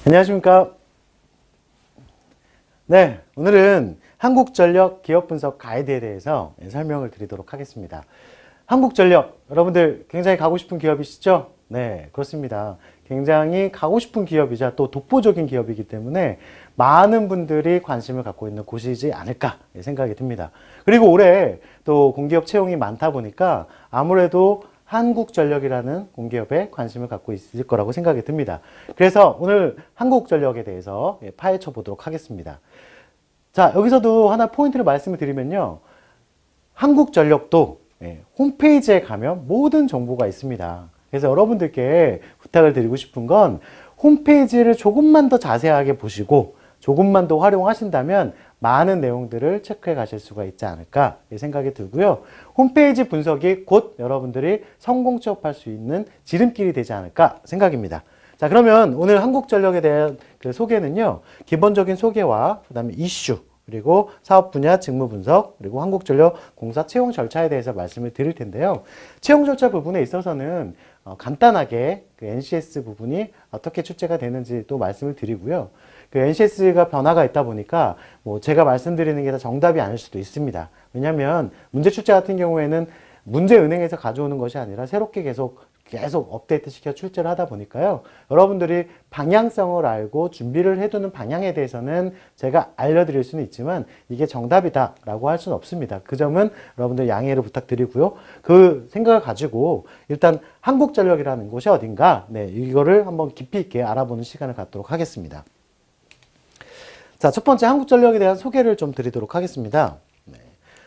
안녕하십니까. 네, 오늘은 한국전력 기업분석 가이드에 대해서 설명을 드리도록 하겠습니다. 한국전력, 여러분들 굉장히 가고 싶은 기업이시죠? 네, 그렇습니다. 굉장히 가고 싶은 기업이자 또 독보적인 기업이기 때문에 많은 분들이 관심을 갖고 있는 곳이지 않을까 생각이 듭니다. 그리고 올해 또 공기업 채용이 많다 보니까 아무래도 한국전력이라는 공기업에 관심을 갖고 있을 거라고 생각이 듭니다. 그래서 오늘 한국전력에 대해서 파헤쳐 보도록 하겠습니다. 자, 여기서도 하나 포인트를 말씀을 드리면요. 한국전력도 홈페이지에 가면 모든 정보가 있습니다. 그래서 여러분들께 부탁을 드리고 싶은 건 홈페이지를 조금만 더 자세하게 보시고 조금만 더 활용하신다면 많은 내용들을 체크해 가실 수가 있지 않을까 생각이 들고요. 홈페이지 분석이 곧 여러분들이 성공 취업할 수 있는 지름길이 되지 않을까 생각입니다. 자, 그러면 오늘 한국전력에 대한 그 소개는요. 기본적인 소개와 그다음에 이슈, 그리고 사업 분야 직무 분석, 그리고 한국전력 공사 채용 절차에 대해서 말씀을 드릴 텐데요. 채용 절차 부분에 있어서는 간단하게 그 NCS 부분이 어떻게 출제가 되는지 또 말씀을 드리고요. 그 NCS가 변화가 있다 보니까 뭐 제가 말씀드리는 게 다 정답이 아닐 수도 있습니다. 왜냐하면 문제 출제 같은 경우에는 문제은행에서 가져오는 것이 아니라 새롭게 계속 업데이트 시켜 출제를 하다 보니까요. 여러분들이 방향성을 알고 준비를 해두는 방향에 대해서는 제가 알려드릴 수는 있지만 이게 정답이다 라고 할 수는 없습니다. 그 점은 여러분들 양해를 부탁드리고요. 그 생각을 가지고 일단 한국전력이라는 곳이 어딘가 이거를 한번 깊이 있게 알아보는 시간을 갖도록 하겠습니다. 자, 첫 번째 한국전력에 대한 소개를 좀 드리도록 하겠습니다.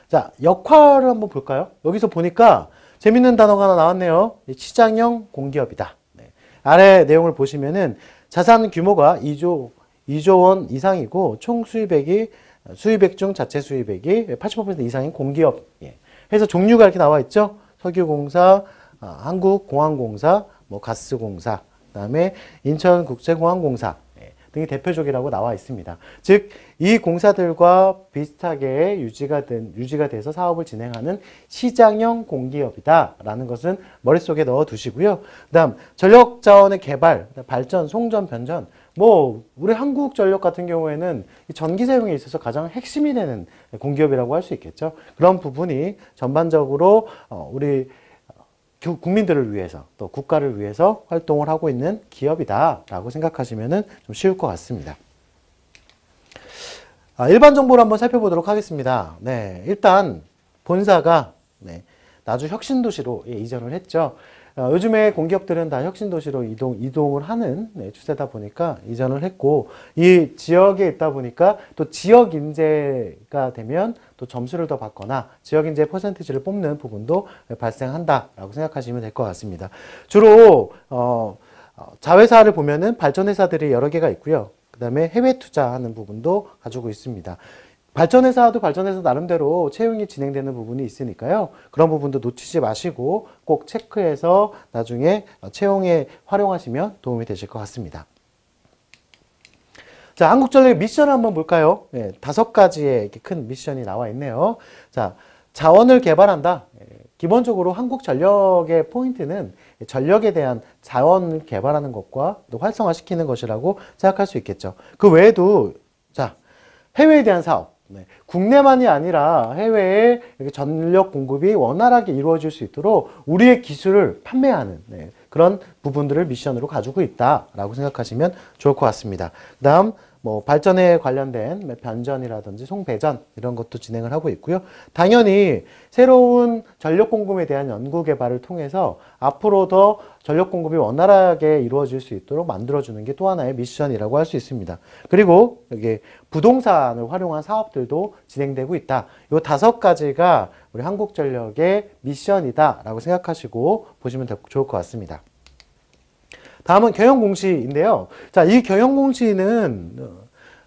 자, 역할을 한번 볼까요? 여기서 보니까 재밌는 단어가 하나 나왔네요. 시장형 공기업이다. 아래 내용을 보시면은 자산 규모가 2조 원 이상이고 총 수입액 중 자체 수입액이 85% 이상인 공기업. 그래서 종류가 이렇게 나와 있죠. 석유공사, 한국공항공사, 가스공사, 그다음에 인천국제공항공사 등이 대표적이라고 나와 있습니다. 즉, 이 공사들과 비슷하게 유지가 돼서 사업을 진행하는 시장형 공기업이다라는 것은 머릿속에 넣어 두시고요. 그다음 전력 자원의 개발, 발전, 송전, 변전. 우리 한국전력 같은 경우에는 전기 사용에 있어서 가장 핵심이 되는 공기업이라고 할 수 있겠죠. 그런 부분이 전반적으로 우리 국민들을 위해서 또 국가를 위해서 활동을 하고 있는 기업이다 라고 생각하시면 좀 쉬울 것 같습니다. 일반 정보를 한번 살펴보도록 하겠습니다. 일단 본사가 나주 혁신도시로 이전을 했죠. 요즘에 공기업들은 다 혁신도시로 이동을 하는 추세다 보니까 이전을 했고, 이 지역에 있다 보니까 또 지역 인재가 되면 또 점수를 더 받거나 지역 인재 퍼센티지를 뽑는 부분도 발생한다라고 생각하시면 될 것 같습니다. 주로 자회사를 보면은 발전회사들이 여러 개가 있고요. 그 다음에 해외 투자하는 부분도 가지고 있습니다. 발전회사도 발전회사 나름대로 채용이 진행되는 부분이 있으니까요. 그런 부분도 놓치지 마시고 꼭 체크해서 나중에 채용에 활용하시면 도움이 되실 것 같습니다. 자, 한국전력의 미션을 한번 볼까요? 5가지의 큰 미션이 나와 있네요. 자, 자원을 개발한다. 기본적으로 한국전력의 포인트는 전력에 대한 자원을 개발하는 것과 또 활성화시키는 것이라고 생각할 수 있겠죠. 그 외에도 자, 해외에 대한 사업. 국내만이 아니라 해외에 전력 공급이 원활하게 이루어질 수 있도록 우리의 기술을 판매하는 그런 부분들을 미션으로 가지고 있다라고 생각하시면 좋을 것 같습니다. 그다음 발전에 관련된 변전이라든지 송배전 이런 것도 진행을 하고 있고요. 당연히 새로운 전력 공급에 대한 연구 개발을 통해서 앞으로 더 전력 공급이 원활하게 이루어질 수 있도록 만들어주는 게 또 하나의 미션이라고 할 수 있습니다. 그리고 여기 부동산을 활용한 사업들도 진행되고 있다. 이 5가지가 우리 한국전력의 미션이다라고 생각하시고 보시면 좋을 것 같습니다. 다음은 경영공시인데요. 자, 이 경영공시는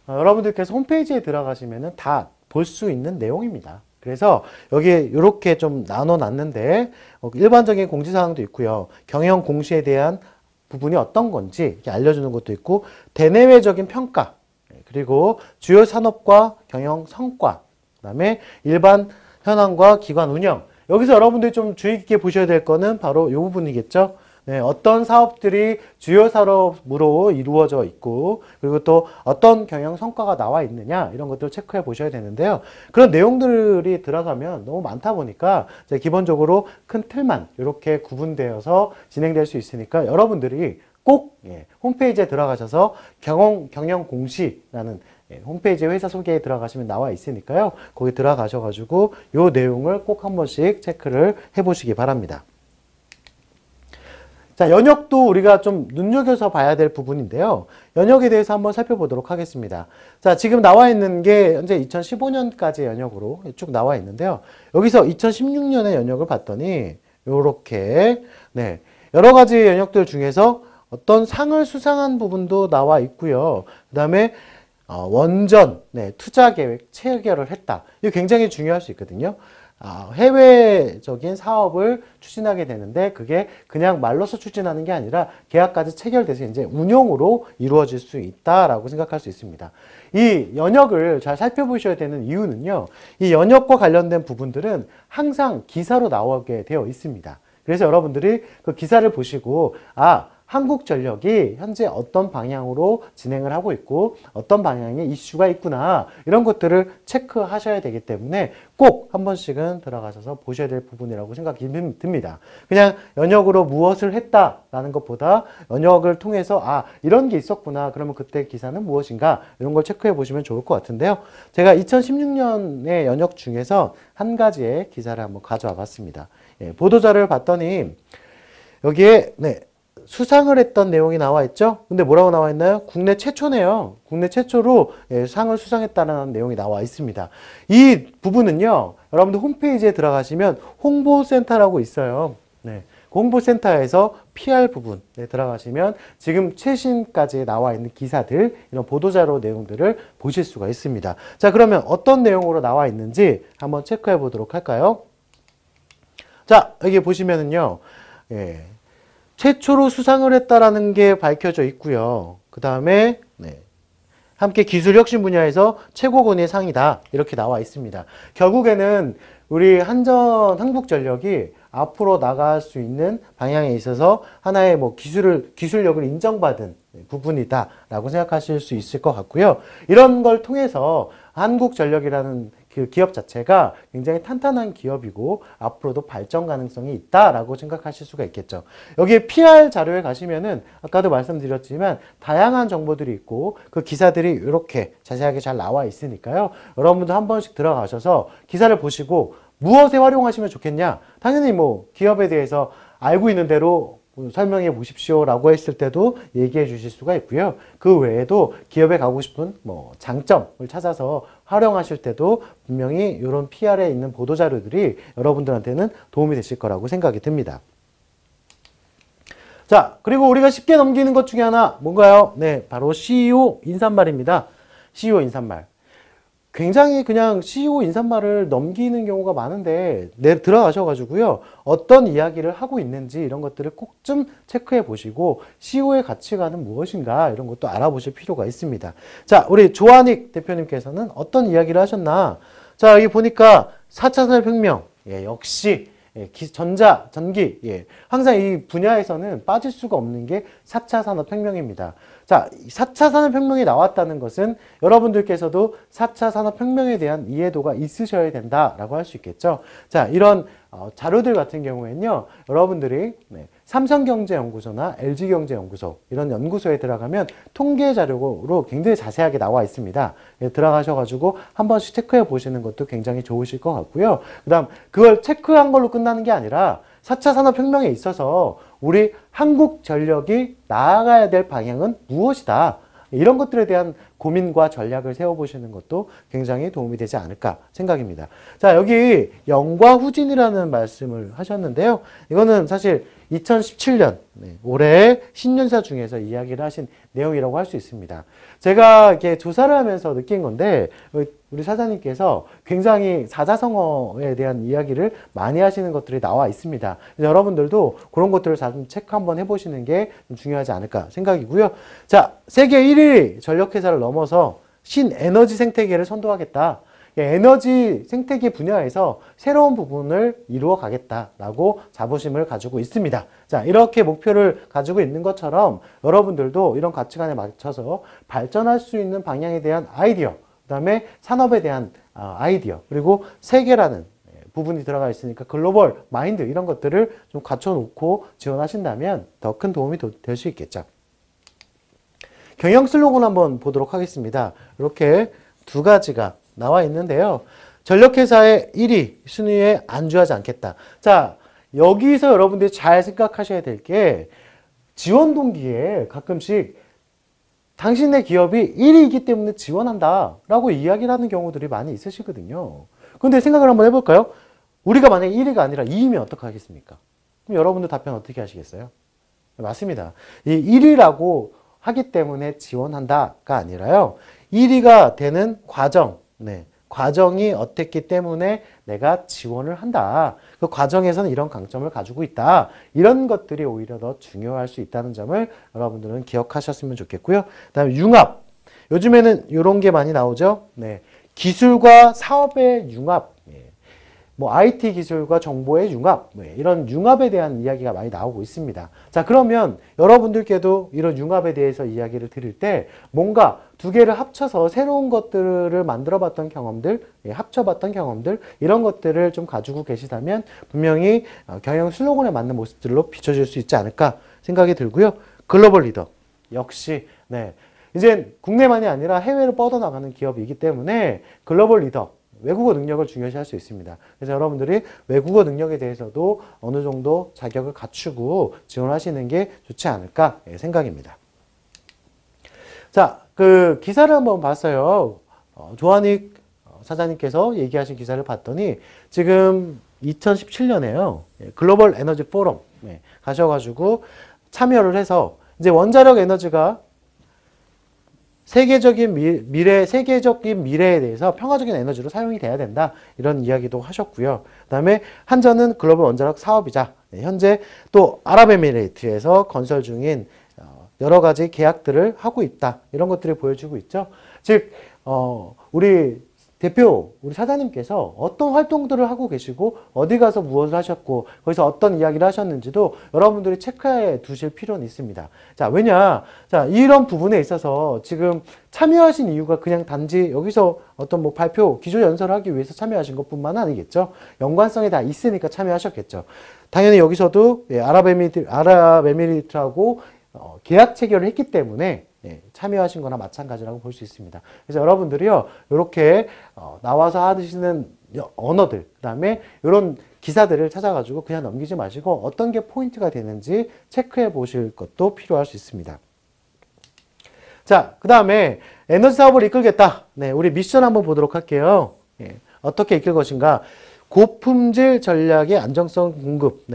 여러분들께서 홈페이지에 들어가시면 다 볼 수 있는 내용입니다. 그래서 여기에 이렇게 좀 나눠 놨는데 일반적인 공지사항도 있고요. 경영공시에 대한 부분이 어떤 건지 이렇게 알려주는 것도 있고, 대내외적인 평가, 그리고 주요 산업과 경영 성과, 그 다음에 일반 현황과 기관 운영. 여기서 여러분들이 좀 주의 깊게 보셔야 될 거는 바로 이 부분이겠죠. 네, 어떤 사업들이 주요 산업으로 이루어져 있고 그리고 또 어떤 경영 성과가 나와 있느냐 이런 것들을 체크해 보셔야 되는데요. 그런 내용들이 들어가면 너무 많다 보니까 이제 기본적으로 큰 틀만 이렇게 구분되어서 진행될 수 있으니까 여러분들이 꼭 홈페이지에 들어가셔서 경영 공시라는 홈페이지 회사 소개에 들어가시면 나와 있으니까요. 거기 들어가셔가지고 요 내용을 꼭 한 번씩 체크를 해보시기 바랍니다. 자, 연역도 우리가 좀 눈여겨서 봐야 될 부분인데요. 연역에 대해서 한번 살펴보도록 하겠습니다. 자, 지금 나와 있는 게 현재 2015년까지 연역으로 쭉 나와 있는데요. 여기서 2016년의 연역을 봤더니 요렇게 여러 가지 연역들 중에서 어떤 상을 수상한 부분도 나와 있고요. 그 다음에 원전, 투자 계획 체결을 했다. 이거 굉장히 중요할 수 있거든요. 해외적인 사업을 추진하게 되는데 그게 그냥 말로서 추진하는 게 아니라 계약까지 체결돼서 이제 운용으로 이루어질 수 있다라고 생각할 수 있습니다. 이 연역을 잘 살펴보셔야 되는 이유는요. 이 연역과 관련된 부분들은 항상 기사로 나오게 되어 있습니다. 그래서 여러분들이 그 기사를 보시고 한국전력이 현재 어떤 방향으로 진행을 하고 있고 어떤 방향의 이슈가 있구나 이런 것들을 체크하셔야 되기 때문에 꼭 한 번씩은 들어가셔서 보셔야 될 부분이라고 생각이 듭니다. 그냥 연역으로 무엇을 했다라는 것보다 연역을 통해서 이런 게 있었구나 그러면 그때 기사는 무엇인가 이런 걸 체크해 보시면 좋을 것 같은데요. 제가 2016년의 연역 중에서 한 가지의 기사를 한번 가져와 봤습니다. 보도자료를 봤더니 여기에 수상을 했던 내용이 나와 있죠. 근데 뭐라고 나와 있나요? 국내 최초네요. 국내 최초로 상을 수상했다는 내용이 나와 있습니다. 이 부분은요. 여러분들 홈페이지에 들어가시면 홍보센터라고 있어요. 그 홍보센터에서 PR 부분에 들어가시면 지금 최신까지 나와 있는 기사들, 이런 보도자료 내용들을 보실 수가 있습니다. 자, 그러면 어떤 내용으로 나와 있는지 한번 체크해 보도록 할까요? 자, 여기 보시면은요. 최초로 수상을 했다라는 게 밝혀져 있고요. 그 다음에 함께 기술 혁신 분야에서 최고권위의 상이다 이렇게 나와 있습니다. 결국에는 우리 한국전력이 앞으로 나갈 수 있는 방향에 있어서 하나의 기술력을 인정받은 부분이다라고 생각하실 수 있을 것 같고요. 이런 걸 통해서 한국전력이라는 그 기업 자체가 굉장히 탄탄한 기업이고 앞으로도 발전 가능성이 있다라고 생각하실 수가 있겠죠. 여기에 PR 자료에 가시면은 아까도 말씀드렸지만 다양한 정보들이 있고 그 기사들이 이렇게 자세하게 잘 나와 있으니까요. 여러분도 한 번씩 들어가셔서 기사를 보시고 무엇에 활용하시면 좋겠냐? 당연히 기업에 대해서 알고 있는 대로 설명해 보십시오 라고 했을 때도 얘기해 주실 수가 있고요. 그 외에도 기업에 가고 싶은 장점을 찾아서 활용하실 때도 분명히 이런 PR에 있는 보도자료들이 여러분들한테는 도움이 되실 거라고 생각이 듭니다. 자, 그리고 우리가 쉽게 넘기는 것 중에 하나 뭔가요? 바로 CEO 인사말입니다. CEO 인사말. 굉장히 그냥 CEO 인사말을 넘기는 경우가 많은데 들어가셔가지고요. 어떤 이야기를 하고 있는지 이런 것들을 꼭 좀 체크해 보시고 CEO의 가치관은 무엇인가 이런 것도 알아보실 필요가 있습니다. 자, 우리 조한익 대표님께서는 어떤 이야기를 하셨나? 자, 여기 보니까 4차 산업혁명 역시 전기 항상 이 분야에서는 빠질 수가 없는 게 4차 산업혁명입니다. 자, 4차 산업혁명이 나왔다는 것은 여러분들께서도 4차 산업혁명에 대한 이해도가 있으셔야 된다라고 할 수 있겠죠. 자, 이런 자료들 같은 경우에는요, 여러분들이 삼성경제연구소나 LG경제연구소 이런 연구소에 들어가면 통계 자료로 굉장히 자세하게 나와 있습니다. 들어가셔가지고 한 번씩 체크해 보시는 것도 굉장히 좋으실 것 같고요. 그 다음 그걸 체크한 걸로 끝나는 게 아니라 4차 산업혁명에 있어서 우리 한국전력이 나아가야 될 방향은 무엇이다. 이런 것들에 대한 고민과 전략을 세워보시는 것도 굉장히 도움이 되지 않을까 생각입니다. 자, 여기 영과 후진이라는 말씀을 하셨는데요. 이거는 사실 2017년 올해 신년사 중에서 이야기를 하신 내용이라고 할 수 있습니다. 제가 이렇게 조사를 하면서 느낀 건데 우리 사장님께서 굉장히 사자성어에 대한 이야기를 많이 하시는 것들이 나와 있습니다. 여러분들도 그런 것들을 좀 체크 한번 해보시는 게 좀 중요하지 않을까 생각이고요. 자, 세계 1위 전력회사를 넘어서 신에너지 생태계를 선도하겠다. 에너지 생태계 분야에서 새로운 부분을 이루어 가겠다라고 자부심을 가지고 있습니다. 자, 이렇게 목표를 가지고 있는 것처럼 여러분들도 이런 가치관에 맞춰서 발전할 수 있는 방향에 대한 아이디어, 그다음에 산업에 대한 아이디어, 그리고 세계라는 부분이 들어가 있으니까 글로벌 마인드 이런 것들을 좀 갖춰놓고 지원하신다면 더 큰 도움이 될 수 있겠죠. 경영 슬로건 한번 보도록 하겠습니다. 이렇게 두 가지가 나와 있는데요. 전력회사의 1위 순위에 안주하지 않겠다. 자, 여기서 여러분들이 잘 생각하셔야 될 게 지원 동기에 가끔씩 당신의 기업이 1위이기 때문에 지원한다 라고 이야기를 하는 경우들이 많이 있으시거든요. 근데 생각을 한번 해볼까요? 우리가 만약에 1위가 아니라 2위면 어떡하겠습니까? 그럼 여러분들 답변 어떻게 하시겠어요? 맞습니다. 이 1위라고 하기 때문에 지원한다가 아니라요. 1위가 되는 과정, 과정이 어땠기 때문에 내가 지원을 한다. 그 과정에서는 이런 강점을 가지고 있다. 이런 것들이 오히려 더 중요할 수 있다는 점을 여러분들은 기억하셨으면 좋겠고요. 그다음에 융합. 요즘에는 이런 게 많이 나오죠. 기술과 사업의 융합. 뭐 IT 기술과 정보의 융합, 이런 융합에 대한 이야기가 많이 나오고 있습니다. 자, 그러면 여러분들께도 이런 융합에 대해서 이야기를 드릴 때 뭔가 두 개를 합쳐서 새로운 것들을 만들어 봤던 경험들, 합쳐봤던 경험들, 이런 것들을 좀 가지고 계시다면 분명히 경영 슬로건에 맞는 모습들로 비춰질 수 있지 않을까 생각이 들고요. 글로벌 리더. 역시, 이제 국내만이 아니라 해외로 뻗어나가는 기업이기 때문에 글로벌 리더, 외국어 능력을 중요시할 수 있습니다. 그래서 여러분들이 외국어 능력에 대해서도 어느 정도 자격을 갖추고 지원하시는 게 좋지 않을까 생각입니다. 자, 그 기사를 한번 봤어요. 조한익 사장님께서 얘기하신 기사를 봤더니 지금 2017년에요. 글로벌 에너지 포럼 가셔가지고 참여를 해서 이제 원자력 에너지가 세계적인 미래에 대해서 평화적인 에너지로 사용이 돼야 된다. 이런 이야기도 하셨고요. 그 다음에 한전은 글로벌 원자력 사업이자 현재 또 아랍에미레이트에서 건설 중인 여러 가지 계약들을 하고 있다. 이런 것들이 보여지고 있죠. 즉, 우리 대표, 우리 사장님께서 어떤 활동들을 하고 계시고 어디 가서 무엇을 하셨고 거기서 어떤 이야기를 하셨는지도 여러분들이 체크해 두실 필요는 있습니다. 자, 왜냐? 자, 이런 부분에 있어서 지금 참여하신 이유가 그냥 단지 여기서 어떤 뭐 발표, 기조 연설을 하기 위해서 참여하신 것뿐만 아니겠죠. 연관성이 다 있으니까 참여하셨겠죠. 당연히 여기서도 아랍에미리트하고 계약 체결을 했기 때문에 참여하신 거나 마찬가지라고 볼 수 있습니다. 그래서 여러분들이요, 이렇게 나와서 하시는 언어들, 그 다음에 이런 기사들을 찾아가지고 그냥 넘기지 마시고 어떤 게 포인트가 되는지 체크해 보실 것도 필요할 수 있습니다. 자, 그 다음에 에너지 사업을 이끌겠다. 우리 미션 한번 보도록 할게요. 어떻게 이끌 것인가. 고품질 전략의 안정성 공급.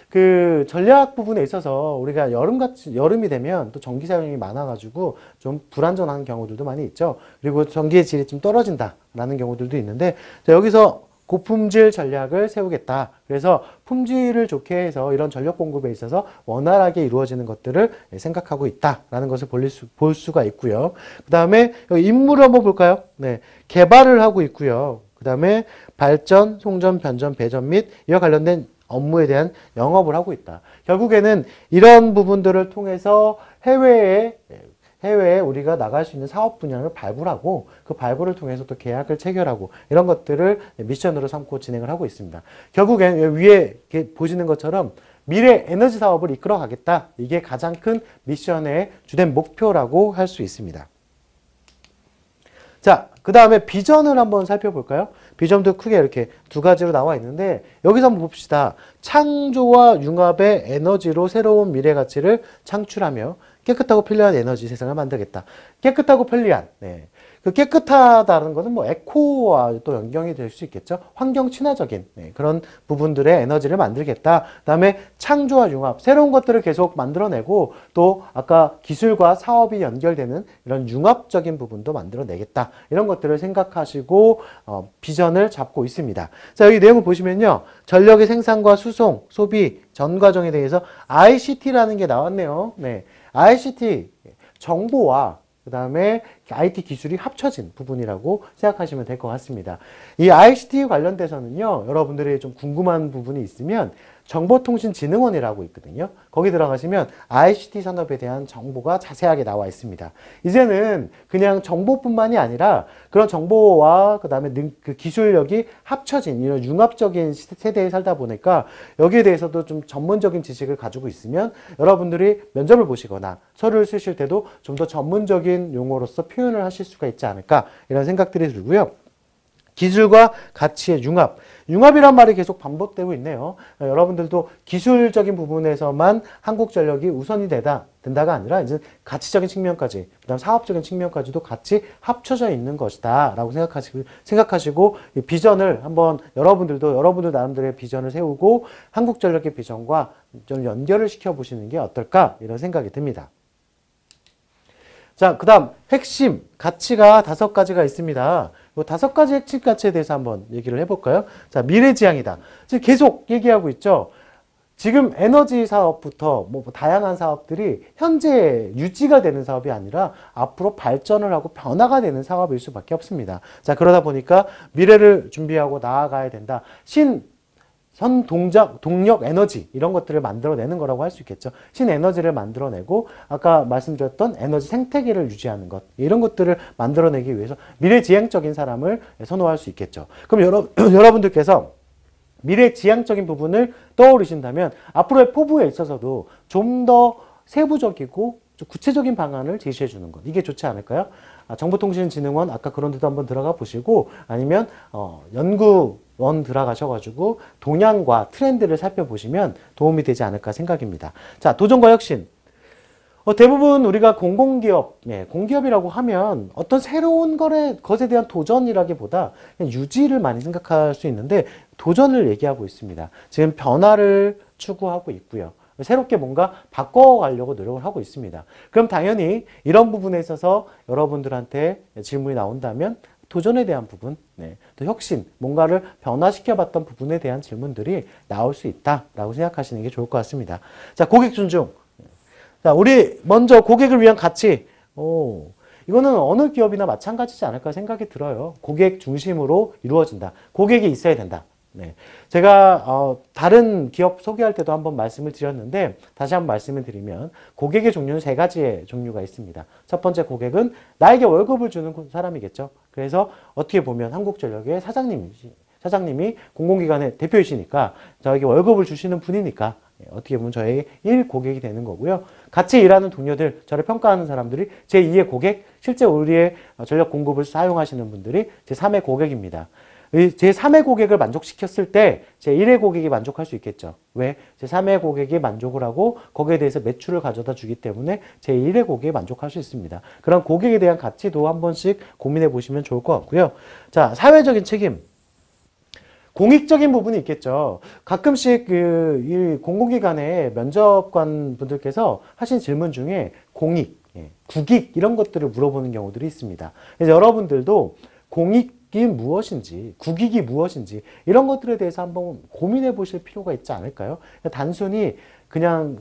그 전략 부분에 있어서 우리가 여름이 되면 또 전기 사용이 많아가지고 좀 불안정한 경우들도 많이 있죠. 그리고 전기의 질이 좀 떨어진다라는 경우들도 있는데, 자, 여기서 고품질 전략을 세우겠다. 그래서 품질을 좋게 해서 이런 전력 공급에 있어서 원활하게 이루어지는 것들을 생각하고 있다라는 것을 볼 수가 있고요. 그 다음에 임무를 한번 볼까요? 개발을 하고 있고요. 그 다음에 발전, 송전, 변전, 배전 및 이와 관련된 업무에 대한 영업을 하고 있다. 결국에는 이런 부분들을 통해서 해외에 우리가 나갈 수 있는 사업 분야를 발굴하고 그 발굴을 통해서 또 계약을 체결하고 이런 것들을 미션으로 삼고 진행을 하고 있습니다. 결국엔 위에 보시는 것처럼 미래 에너지 사업을 이끌어 가겠다. 이게 가장 큰 미션의 주된 목표라고 할 수 있습니다. 자, 그 다음에 비전을 한번 살펴볼까요? 비전도 크게 이렇게 두 가지로 나와 있는데 여기서 한번 봅시다. 창조와 융합의 에너지로 새로운 미래 가치를 창출하며 깨끗하고 편리한 에너지 세상을 만들겠다. 깨끗하고 편리한. 그 깨끗하다는 것은 뭐 에코와 또 연결이 될 수 있겠죠. 환경 친화적인 그런 부분들의 에너지를 만들겠다. 그다음에 창조와 융합, 새로운 것들을 계속 만들어내고 또 아까 기술과 사업이 연결되는 이런 융합적인 부분도 만들어내겠다. 이런 것들을 생각하시고 비전을 잡고 있습니다. 자, 여기 내용을 보시면요. 전력의 생산과 수송, 소비, 전 과정에 대해서 ICT라는 게 나왔네요. ICT, 정보와 그 다음에 IT 기술이 합쳐진 부분이라고 생각하시면 될 것 같습니다. 이 ICT 관련돼서는요, 여러분들이 좀 궁금한 부분이 있으면 정보통신진흥원이라고 있거든요. 거기 들어가시면 ICT 산업에 대한 정보가 자세하게 나와 있습니다. 이제는 그냥 정보뿐만이 아니라 그런 정보와 그다음에 그 기술력이 합쳐진 이런 융합적인 세대에 살다 보니까 여기에 대해서도 좀 전문적인 지식을 가지고 있으면 여러분들이 면접을 보시거나 서류를 쓰실 때도 좀 더 전문적인 용어로서 표현을 하실 수가 있지 않을까 이런 생각들이 들고요. 기술과 가치의 융합. 융합이란 말이 계속 반복되고 있네요. 여러분들도 기술적인 부분에서만 한국전력이 우선이 된다가 아니라 이제 가치적인 측면까지, 그다음 사업적인 측면까지도 같이 합쳐져 있는 것이다 라고 생각하시고 이 비전을 한번 여러분들 나름대로의 비전을 세우고 한국전력의 비전과 좀 연결을 시켜 보시는 게 어떨까 이런 생각이 듭니다. 자, 그 다음 핵심 가치가 5가지가 있습니다. 이 5가지 핵심 가치에 대해서 한번 얘기를 해볼까요? 자, 미래지향이다. 지금 계속 얘기하고 있죠. 지금 에너지 사업부터 뭐 다양한 사업들이 현재 유지가 되는 사업이 아니라 앞으로 발전을 하고 변화가 되는 사업일 수밖에 없습니다. 자, 그러다 보니까 미래를 준비하고 나아가야 된다. 동력 에너지 이런 것들을 만들어내는 거라고 할 수 있겠죠. 신에너지를 만들어내고 아까 말씀드렸던 에너지 생태계를 유지하는 것 이런 것들을 만들어내기 위해서 미래지향적인 사람을 선호할 수 있겠죠. 그럼 여러분들께서 미래지향적인 부분을 떠오르신다면 앞으로의 포부에 있어서도 좀 더 세부적이고 좀 구체적인 방안을 제시해 주는 것 이게 좋지 않을까요? 정보통신진흥원 아까 그런 데도 한번 들어가 보시고 아니면 연구원 들어가셔가지고 동향과 트렌드를 살펴보시면 도움이 되지 않을까 생각입니다. 자, 도전과 혁신. 대부분 우리가 공공기업, 공기업이라고 하면 어떤 새로운 것에 대한 도전이라기보다 그냥 유지를 많이 생각할 수 있는데 도전을 얘기하고 있습니다. 지금 변화를 추구하고 있고요. 새롭게 뭔가 바꿔가려고 노력을 하고 있습니다. 그럼 당연히 이런 부분에 있어서 여러분들한테 질문이 나온다면 도전에 대한 부분, 또 혁신, 뭔가를 변화시켜봤던 부분에 대한 질문들이 나올 수 있다라고 생각하시는 게 좋을 것 같습니다. 자, 고객 존중. 자, 우리 먼저 고객을 위한 가치. 이거는 어느 기업이나 마찬가지지 않을까 생각이 들어요. 고객 중심으로 이루어진다. 고객이 있어야 된다. 제가 다른 기업 소개할 때도 한번 말씀을 드렸는데 다시 한번 말씀을 드리면 고객의 종류는 3가지의 종류가 있습니다. 첫 번째 고객은 나에게 월급을 주는 사람이겠죠. 그래서 어떻게 보면 한국전력의 사장님이 공공기관의 대표이시니까 저에게 월급을 주시는 분이니까 어떻게 보면 저의 1고객이 되는 거고요. 같이 일하는 동료들, 저를 평가하는 사람들이 제2의 고객, 실제 우리의 전력 공급을 사용하시는 분들이 제3의 고객입니다. 제3의 고객을 만족시켰을 때 제1의 고객이 만족할 수 있겠죠. 왜? 제3의 고객이 만족을 하고 거기에 대해서 매출을 가져다 주기 때문에 제1의 고객이 만족할 수 있습니다. 그런 고객에 대한 가치도 한 번씩 고민해 보시면 좋을 것 같고요. 자, 사회적인 책임. 공익적인 부분이 있겠죠. 가끔씩 이 공공기관의 면접관 분들께서 하신 질문 중에 공익, 국익 이런 것들을 물어보는 경우들이 있습니다. 그래서 여러분들도 공익이 무엇인지, 국익이 무엇인지 이런 것들에 대해서 한번 고민해 보실 필요가 있지 않을까요? 단순히 그냥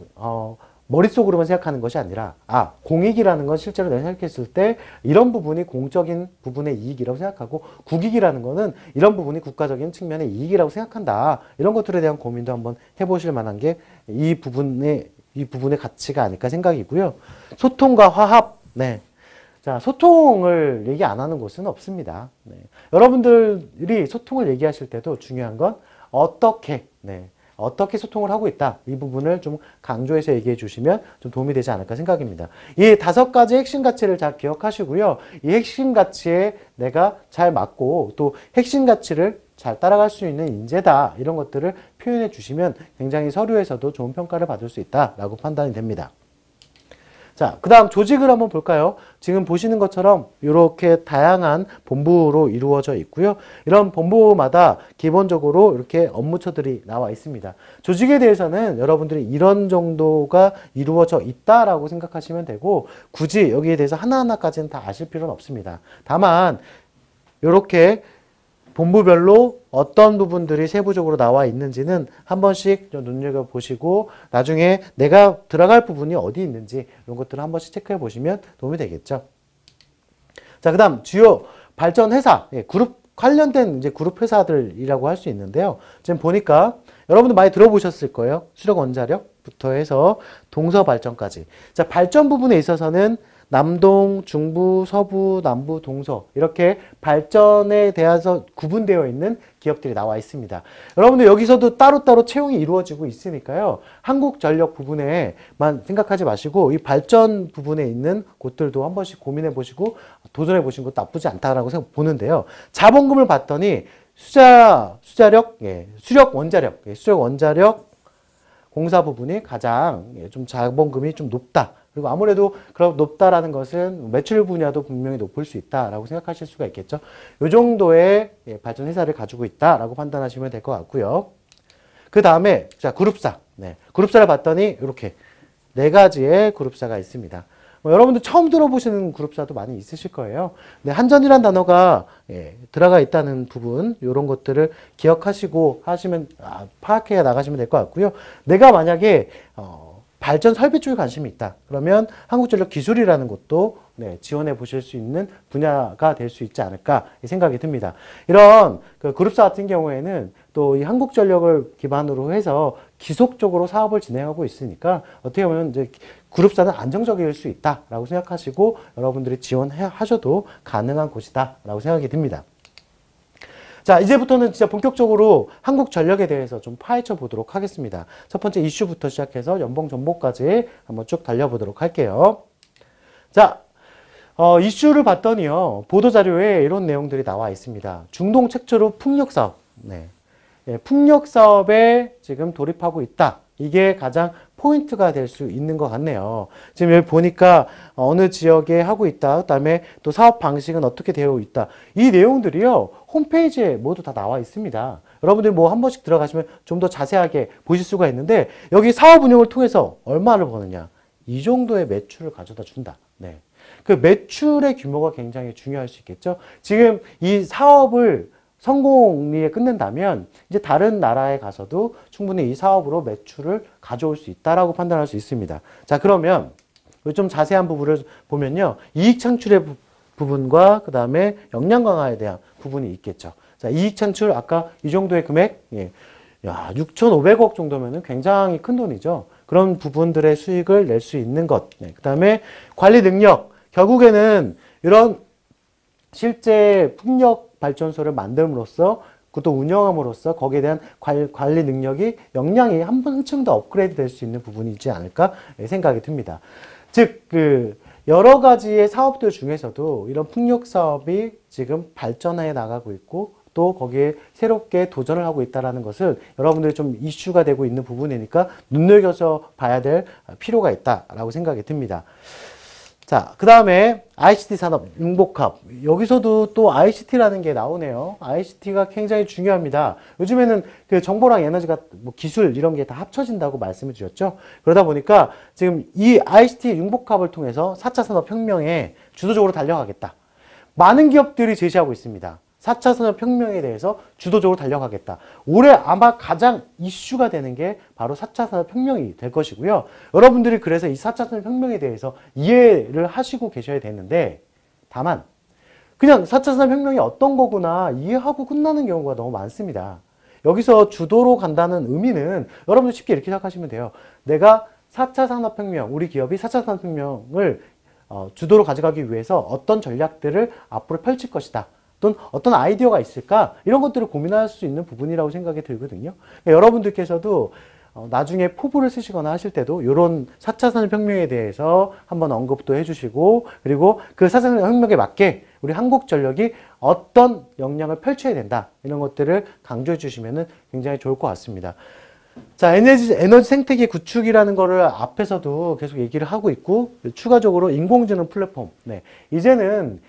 머릿속으로만 생각하는 것이 아니라 공익이라는 건 실제로 내가 생각했을 때 이런 부분이 공적인 부분의 이익이라고 생각하고 국익이라는 거는 이런 부분이 국가적인 측면의 이익이라고 생각한다. 이런 것들에 대한 고민도 한번 해보실 만한 게 이 부분의 가치가 아닐까 생각이고요. 소통과 화합. 자, 소통을 얘기 안 하는 곳은 없습니다. 여러분들이 소통을 얘기하실 때도 중요한 건 어떻게 소통을 하고 있다. 이 부분을 좀 강조해서 얘기해 주시면 좀 도움이 되지 않을까 생각입니다. 이 5가지 핵심 가치를 잘 기억하시고요. 이 핵심 가치에 내가 잘 맞고 또 핵심 가치를 잘 따라갈 수 있는 인재다. 이런 것들을 표현해 주시면 굉장히 서류에서도 좋은 평가를 받을 수 있다라고 판단이 됩니다. 자, 그 다음 조직을 한번 볼까요? 지금 보시는 것처럼 이렇게 다양한 본부로 이루어져 있고요. 이런 본부마다 기본적으로 이렇게 업무처들이 나와 있습니다. 조직에 대해서는 여러분들이 이런 정도가 이루어져 있다라고 생각하시면 되고 굳이 여기에 대해서 하나하나까지는 다 아실 필요는 없습니다. 다만 이렇게 본부별로 어떤 부분들이 세부적으로 나와 있는지는 한 번씩 좀 눈여겨보시고 나중에 내가 들어갈 부분이 어디 있는지 이런 것들을 한 번씩 체크해 보시면 도움이 되겠죠. 자, 그다음 주요 발전 회사, 그룹 관련된 이제 그룹 회사들이라고 할 수 있는데요. 지금 보니까 여러분들 많이 들어보셨을 거예요. 수력 원자력부터 해서 동서 발전까지. 자, 발전 부분에 있어서는 남동, 중부, 서부, 남부, 동서 이렇게 발전에 대해서 구분되어 있는 기업들이 나와 있습니다. 여러분들 여기서도 따로따로 채용이 이루어지고 있으니까요. 한국전력 부분에만 생각하지 마시고 이 발전 부분에 있는 곳들도 한 번씩 고민해 보시고 도전해 보시는 것도 나쁘지 않다라고 보는데요. 자본금을 봤더니 수력 원자력 공사 부분이 가장 좀 자본금이 좀 높다. 그리고 아무래도 그런 높다라는 것은 매출 분야도 분명히 높을 수 있다라고 생각하실 수가 있겠죠. 이 정도의 발전 회사를 가지고 있다라고 판단하시면 될 것 같고요. 그 다음에 자 그룹사, 그룹사를 봤더니 이렇게 네 가지의 그룹사가 있습니다. 여러분들 처음 들어보시는 그룹사도 많이 있으실 거예요. 한전이란 단어가 들어가 있다는 부분 이런 것들을 기억하시고 하시면 파악해 나가시면 될 것 같고요. 내가 만약에 발전 설비 쪽에 관심이 있다. 그러면 한국전력 기술이라는 것도 지원해 보실 수 있는 분야가 될 수 있지 않을까 생각이 듭니다. 이런 그 그룹사 같은 경우에는 또 이 한국전력을 기반으로 해서 지속적으로 사업을 진행하고 있으니까 어떻게 보면 이제 그룹사는 안정적일 수 있다라고 생각하시고 여러분들이 지원하셔도 가능한 곳이다라고 생각이 듭니다. 자, 이제부터는 진짜 본격적으로 한국전력에 대해서 좀 파헤쳐 보도록 하겠습니다. 첫 번째 이슈부터 시작해서 연봉 정보까지 한번 쭉 달려보도록 할게요. 자, 이슈를 봤더니요. 보도자료에 이런 내용들이 나와 있습니다. 중동 최초로 풍력사업. 풍력사업에 지금 돌입하고 있다. 이게 가장 포인트가 될 수 있는 것 같네요. 지금 여기 보니까 어느 지역에 하고 있다. 그다음에 또 사업 방식은 어떻게 되어 있다. 이 내용들이요. 홈페이지에 모두 다 나와 있습니다. 여러분들 뭐 한 번씩 들어가시면 좀 더 자세하게 보실 수가 있는데 여기 사업 운영을 통해서 얼마를 버느냐. 이 정도의 매출을 가져다 준다. 그 매출의 규모가 굉장히 중요할 수 있겠죠. 지금 이 사업을 성공리에 끝낸다면 이제 다른 나라에 가서도 충분히 이 사업으로 매출을 가져올 수 있다라고 판단할 수 있습니다. 자, 그러면 좀 자세한 부분을 보면요. 이익 창출의 부분과 그 다음에 역량 강화에 대한 부분이 있겠죠. 자, 이익 창출 아까 이 정도의 금액, 6,500억 정도면은 굉장히 큰 돈이죠. 그런 부분들의 수익을 낼 수 있는 것. 그 다음에 관리 능력. 결국에는 이런 실제 풍력 발전소를 만듦으로써 그것도 운영함으로써 거기에 대한 관리 능력이 역량이 한층 더 업그레이드 될 수 있는 부분이지 않을까 생각이 듭니다. 즉 여러 가지의 사업들 중에서도 이런 풍력 사업이 지금 발전해 나가고 있고 또 거기에 새롭게 도전을 하고 있다는 것을 여러분들이 좀 이슈가 되고 있는 부분이니까 눈여겨서 봐야 될 필요가 있다라고 생각이 듭니다. 자, 그 다음에 ICT 산업, 융복합. 여기서도 또 ICT라는 게 나오네요. ICT가 굉장히 중요합니다. 요즘에는 그 정보랑 에너지가 뭐 기술 이런 게 다 합쳐진다고 말씀을 드렸죠. 그러다 보니까 지금 이 ICT 융복합을 통해서 4차 산업혁명에 주도적으로 달려가겠다. 많은 기업들이 제시하고 있습니다. 4차 산업혁명에 대해서 주도적으로 달려가겠다. 올해 아마 가장 이슈가 되는 게 바로 4차 산업혁명이 될 것이고요. 여러분들이 그래서 이 4차 산업혁명에 대해서 이해를 하시고 계셔야 되는데 다만 그냥 4차 산업혁명이 어떤 거구나 이해하고 끝나는 경우가 너무 많습니다. 여기서 주도로 간다는 의미는 여러분들 쉽게 이렇게 생각하시면 돼요. 내가 4차 산업혁명, 우리 기업이 4차 산업혁명을 주도로 가져가기 위해서 어떤 전략들을 앞으로 펼칠 것이다. 또는 어떤 아이디어가 있을까? 이런 것들을 고민할 수 있는 부분이라고 생각이 들거든요. 여러분들께서도 나중에 포부를 쓰시거나 하실 때도 이런 4차 산업혁명에 대해서 한번 언급도 해주시고 그리고 그 4차 산업혁명에 맞게 우리 한국전력이 어떤 역량을 펼쳐야 된다. 이런 것들을 강조해 주시면 굉장히 좋을 것 같습니다. 자, 에너지 생태계 구축이라는 거를 앞에서도 계속 얘기를 하고 있고 추가적으로 인공지능 플랫폼. 이제는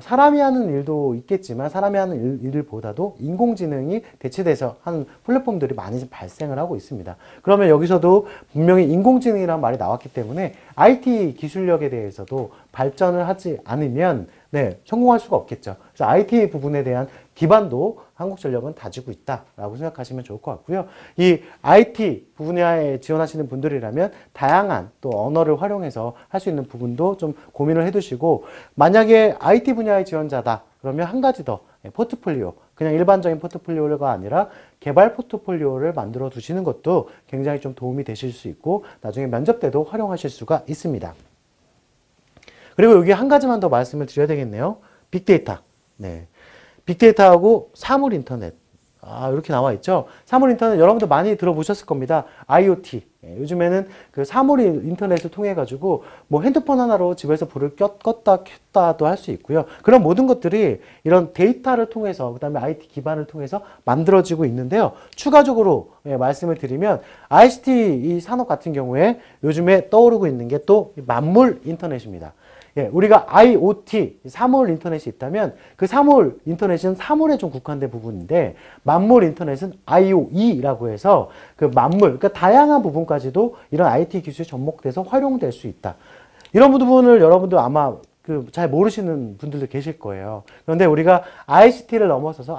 사람이 하는 일도 있겠지만 사람이 하는 일보다도 인공지능이 대체돼서 하는 플랫폼들이 많이 발생을 하고 있습니다. 그러면 여기서도 분명히 인공지능이라는 말이 나왔기 때문에 IT 기술력에 대해서도 발전을 하지 않으면 네, 성공할 수가 없겠죠. 그래서 IT 부분에 대한 기반도 한국전력은 다지고 있다라고 생각하시면 좋을 것 같고요. 이 IT 분야에 지원하시는 분들이라면 다양한 또 언어를 활용해서 할 수 있는 부분도 좀 고민을 해두시고, 만약에 IT 분야의 지원자다 그러면 한 가지 더, 포트폴리오, 그냥 일반적인 포트폴리오가 아니라 개발 포트폴리오를 만들어 두시는 것도 굉장히 좀 도움이 되실 수 있고 나중에 면접 때도 활용하실 수가 있습니다. 그리고 여기 한 가지만 더 말씀을 드려야 되겠네요. 빅데이터. 네. 빅데이터하고 사물 인터넷. 이렇게 나와 있죠. 사물 인터넷 여러분들 많이 들어보셨을 겁니다. IoT. 요즘에는 그 사물 인터넷을 통해 가지고 뭐 핸드폰 하나로 집에서 불을 껐다 켰다도 할 수 있고요. 그런 모든 것들이 이런 데이터를 통해서, 그다음에 IT 기반을 통해서 만들어지고 있는데요. 추가적으로 말씀을 드리면 ICT 이 산업 같은 경우에 요즘에 떠오르고 있는 게 또 만물 인터넷입니다. 우리가 IoT, 사물 인터넷이 있다면 그 사물 인터넷은 사물에 좀 국한된 부분인데, 만물 인터넷은 IoE라고 해서 그 만물, 그러니까 다양한 부분까지도 이런 IT 기술이 접목돼서 활용될 수 있다. 이런 부분을 여러분들 아마 잘 모르시는 분들도 계실 거예요. 그런데 우리가 ICT를 넘어서서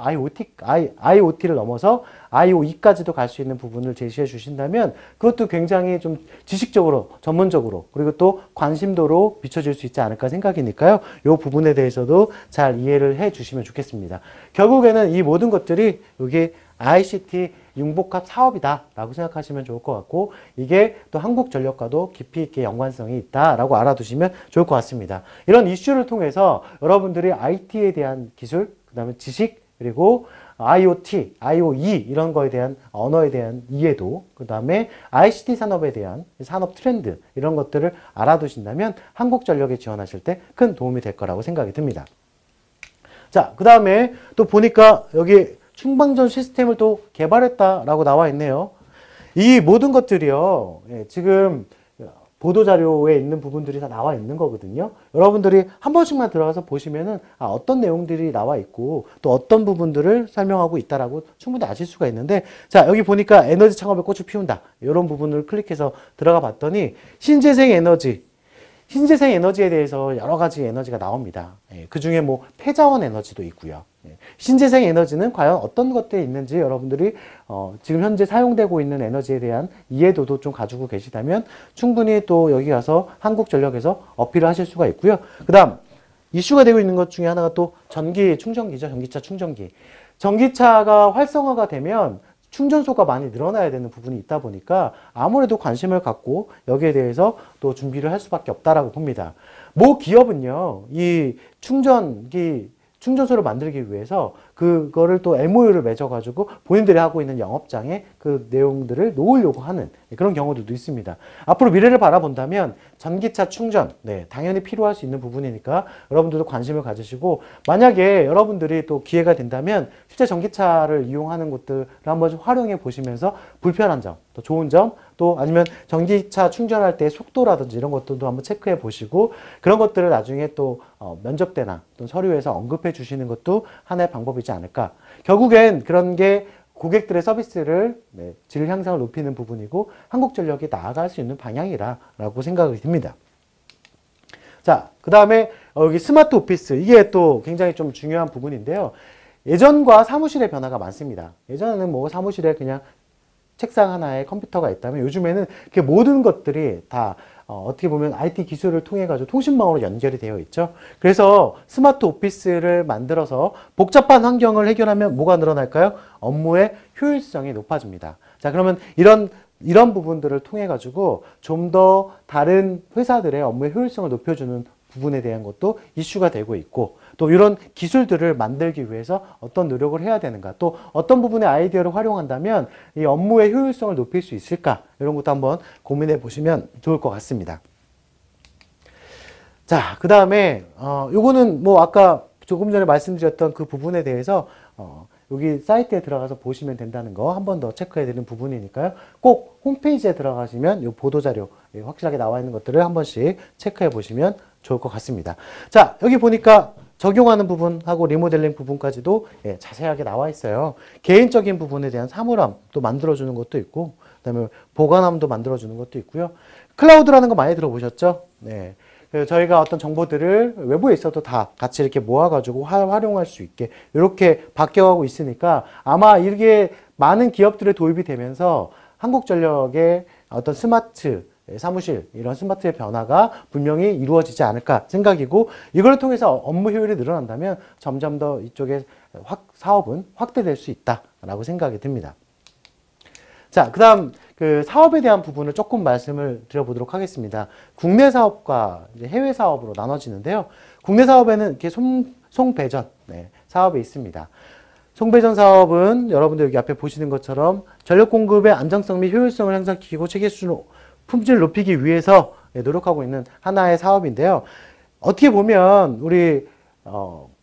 IoT를 넘어서 IoE까지도 갈 수 있는 부분을 제시해 주신다면 그것도 굉장히 좀 지식적으로, 전문적으로, 그리고 또 관심도로 비춰질 수 있지 않을까 생각이니까요. 이 부분에 대해서도 잘 이해를 해 주시면 좋겠습니다. 결국에는 이 모든 것들이 여기 ICT 융복합 사업이다 라고 생각하시면 좋을 것 같고, 이게 또 한국전력과도 깊이 있게 연관성이 있다 라고 알아두시면 좋을 것 같습니다. 이런 이슈를 통해서 여러분들이 IT에 대한 기술, 그 다음에 지식, 그리고 IoT, IoE 이런 거에 대한 언어에 대한 이해도, 그 다음에 ICT 산업에 대한 산업 트렌드 이런 것들을 알아두신다면 한국전력에 지원하실 때 큰 도움이 될 거라고 생각이 듭니다. 자, 그 다음에 또 보니까 여기 충방전 시스템을 또 개발했다라고 나와 있네요. 이 모든 것들이요, 지금 보도자료에 있는 부분들이 다 나와 있는 거거든요. 여러분들이 한 번씩만 들어가서 보시면은 어떤 내용들이 나와 있고 또 어떤 부분들을 설명하고 있다라고 충분히 아실 수가 있는데, 자, 여기 보니까 에너지 창업에 꽃을 피운다. 이런 부분을 클릭해서 들어가 봤더니 신재생 에너지에 대해서 여러 가지 에너지가 나옵니다. 그 중에 뭐 폐자원 에너지도 있고요. 신재생 에너지는 과연 어떤 것들이 있는지 여러분들이 지금 현재 사용되고 있는 에너지에 대한 이해도도 좀 가지고 계시다면 충분히 또 여기 가서 한국전력에서 어필을 하실 수가 있고요. 그 다음 이슈가 되고 있는 것 중에 하나가 또 전기 충전기죠. 전기차 충전기. 전기차가 활성화가 되면 충전소가 많이 늘어나야 되는 부분이 있다 보니까 아무래도 관심을 갖고 여기에 대해서 또 준비를 할 수밖에 없다라고 봅니다. 모 기업은요, 이 충전소를 만들기 위해서 그거를 또 MOU를 맺어가지고 본인들이 하고 있는 영업장에 그 내용들을 놓으려고 하는 그런 경우들도 있습니다. 앞으로 미래를 바라본다면 전기차 충전, 당연히 필요할 수 있는 부분이니까 여러분들도 관심을 가지시고, 만약에 여러분들이 또 기회가 된다면 실제 전기차를 이용하는 곳들을 한번 좀 활용해 보시면서 불편한 점, 또 좋은 점, 또 아니면 전기차 충전할 때 속도라든지 이런 것들도 한번 체크해 보시고, 그런 것들을 나중에 또 면접 때나 또 서류에서 언급해 주시는 것도 하나의 방법이지 않을까. 결국엔 그런 게 고객들의 서비스를 질 향상을 높이는 부분이고 한국전력이 나아갈 수 있는 방향이라고 생각이 듭니다. 자, 그 다음에 여기 스마트 오피스, 이게 또 굉장히 좀 중요한 부분인데요. 예전과 사무실의 변화가 많습니다. 예전에는 뭐 사무실에 그냥 책상 하나에 컴퓨터가 있다면 요즘에는 그 모든 것들이 다 어떻게 보면 IT 기술을 통해 가지고 통신망으로 연결이 되어 있죠. 그래서 스마트 오피스를 만들어서 복잡한 환경을 해결하면 뭐가 늘어날까요? 업무의 효율성이 높아집니다. 자, 그러면 이런 부분들을 통해 가지고 좀 더 다른 회사들의 업무의 효율성을 높여주는 부분에 대한 것도 이슈가 되고 있고, 또 이런 기술들을 만들기 위해서 어떤 노력을 해야 되는가, 또 어떤 부분의 아이디어를 활용한다면 이 업무의 효율성을 높일 수 있을까, 이런 것도 한번 고민해 보시면 좋을 것 같습니다. 자, 그 다음에 요거는 뭐 아까 조금 전에 말씀드렸던 그 부분에 대해서 여기 사이트에 들어가서 보시면 된다는 거 한 번 더 체크해야 되는 부분이니까요. 꼭 홈페이지에 들어가시면 이 보도자료 확실하게 나와 있는 것들을 한 번씩 체크해 보시면 좋을 것 같습니다. 자, 여기 보니까 적용하는 부분하고 리모델링 부분까지도 자세하게 나와 있어요. 개인적인 부분에 대한 사물함도 만들어주는 것도 있고, 그 다음에 보관함도 만들어주는 것도 있고요. 클라우드라는 거 많이 들어보셨죠? 네. 저희가 어떤 정보들을 외부에 있어도 다 같이 이렇게 모아가지고 활용할 수 있게 이렇게 바뀌어가고 있으니까 아마 이게 많은 기업들에 도입이 되면서 한국전력의 어떤 스마트 사무실 이런 스마트의 변화가 분명히 이루어지지 않을까 생각이고 이걸 통해서 업무 효율이 늘어난다면 점점 더 이쪽에 사업은 확대될 수 있다라고 생각이 듭니다. 자, 그 다음 그 사업에 대한 부분을 조금 말씀을 드려보도록 하겠습니다. 국내 사업과 이제 해외 사업으로 나눠지는데요. 국내 사업에는 이렇게 송배전 사업이 있습니다. 송배전 사업은 여러분들 여기 앞에 보시는 것처럼 전력 공급의 안정성 및 효율성을 향상시키고 체계수 품질 높이기 위해서 노력하고 있는 하나의 사업인데요. 어떻게 보면 우리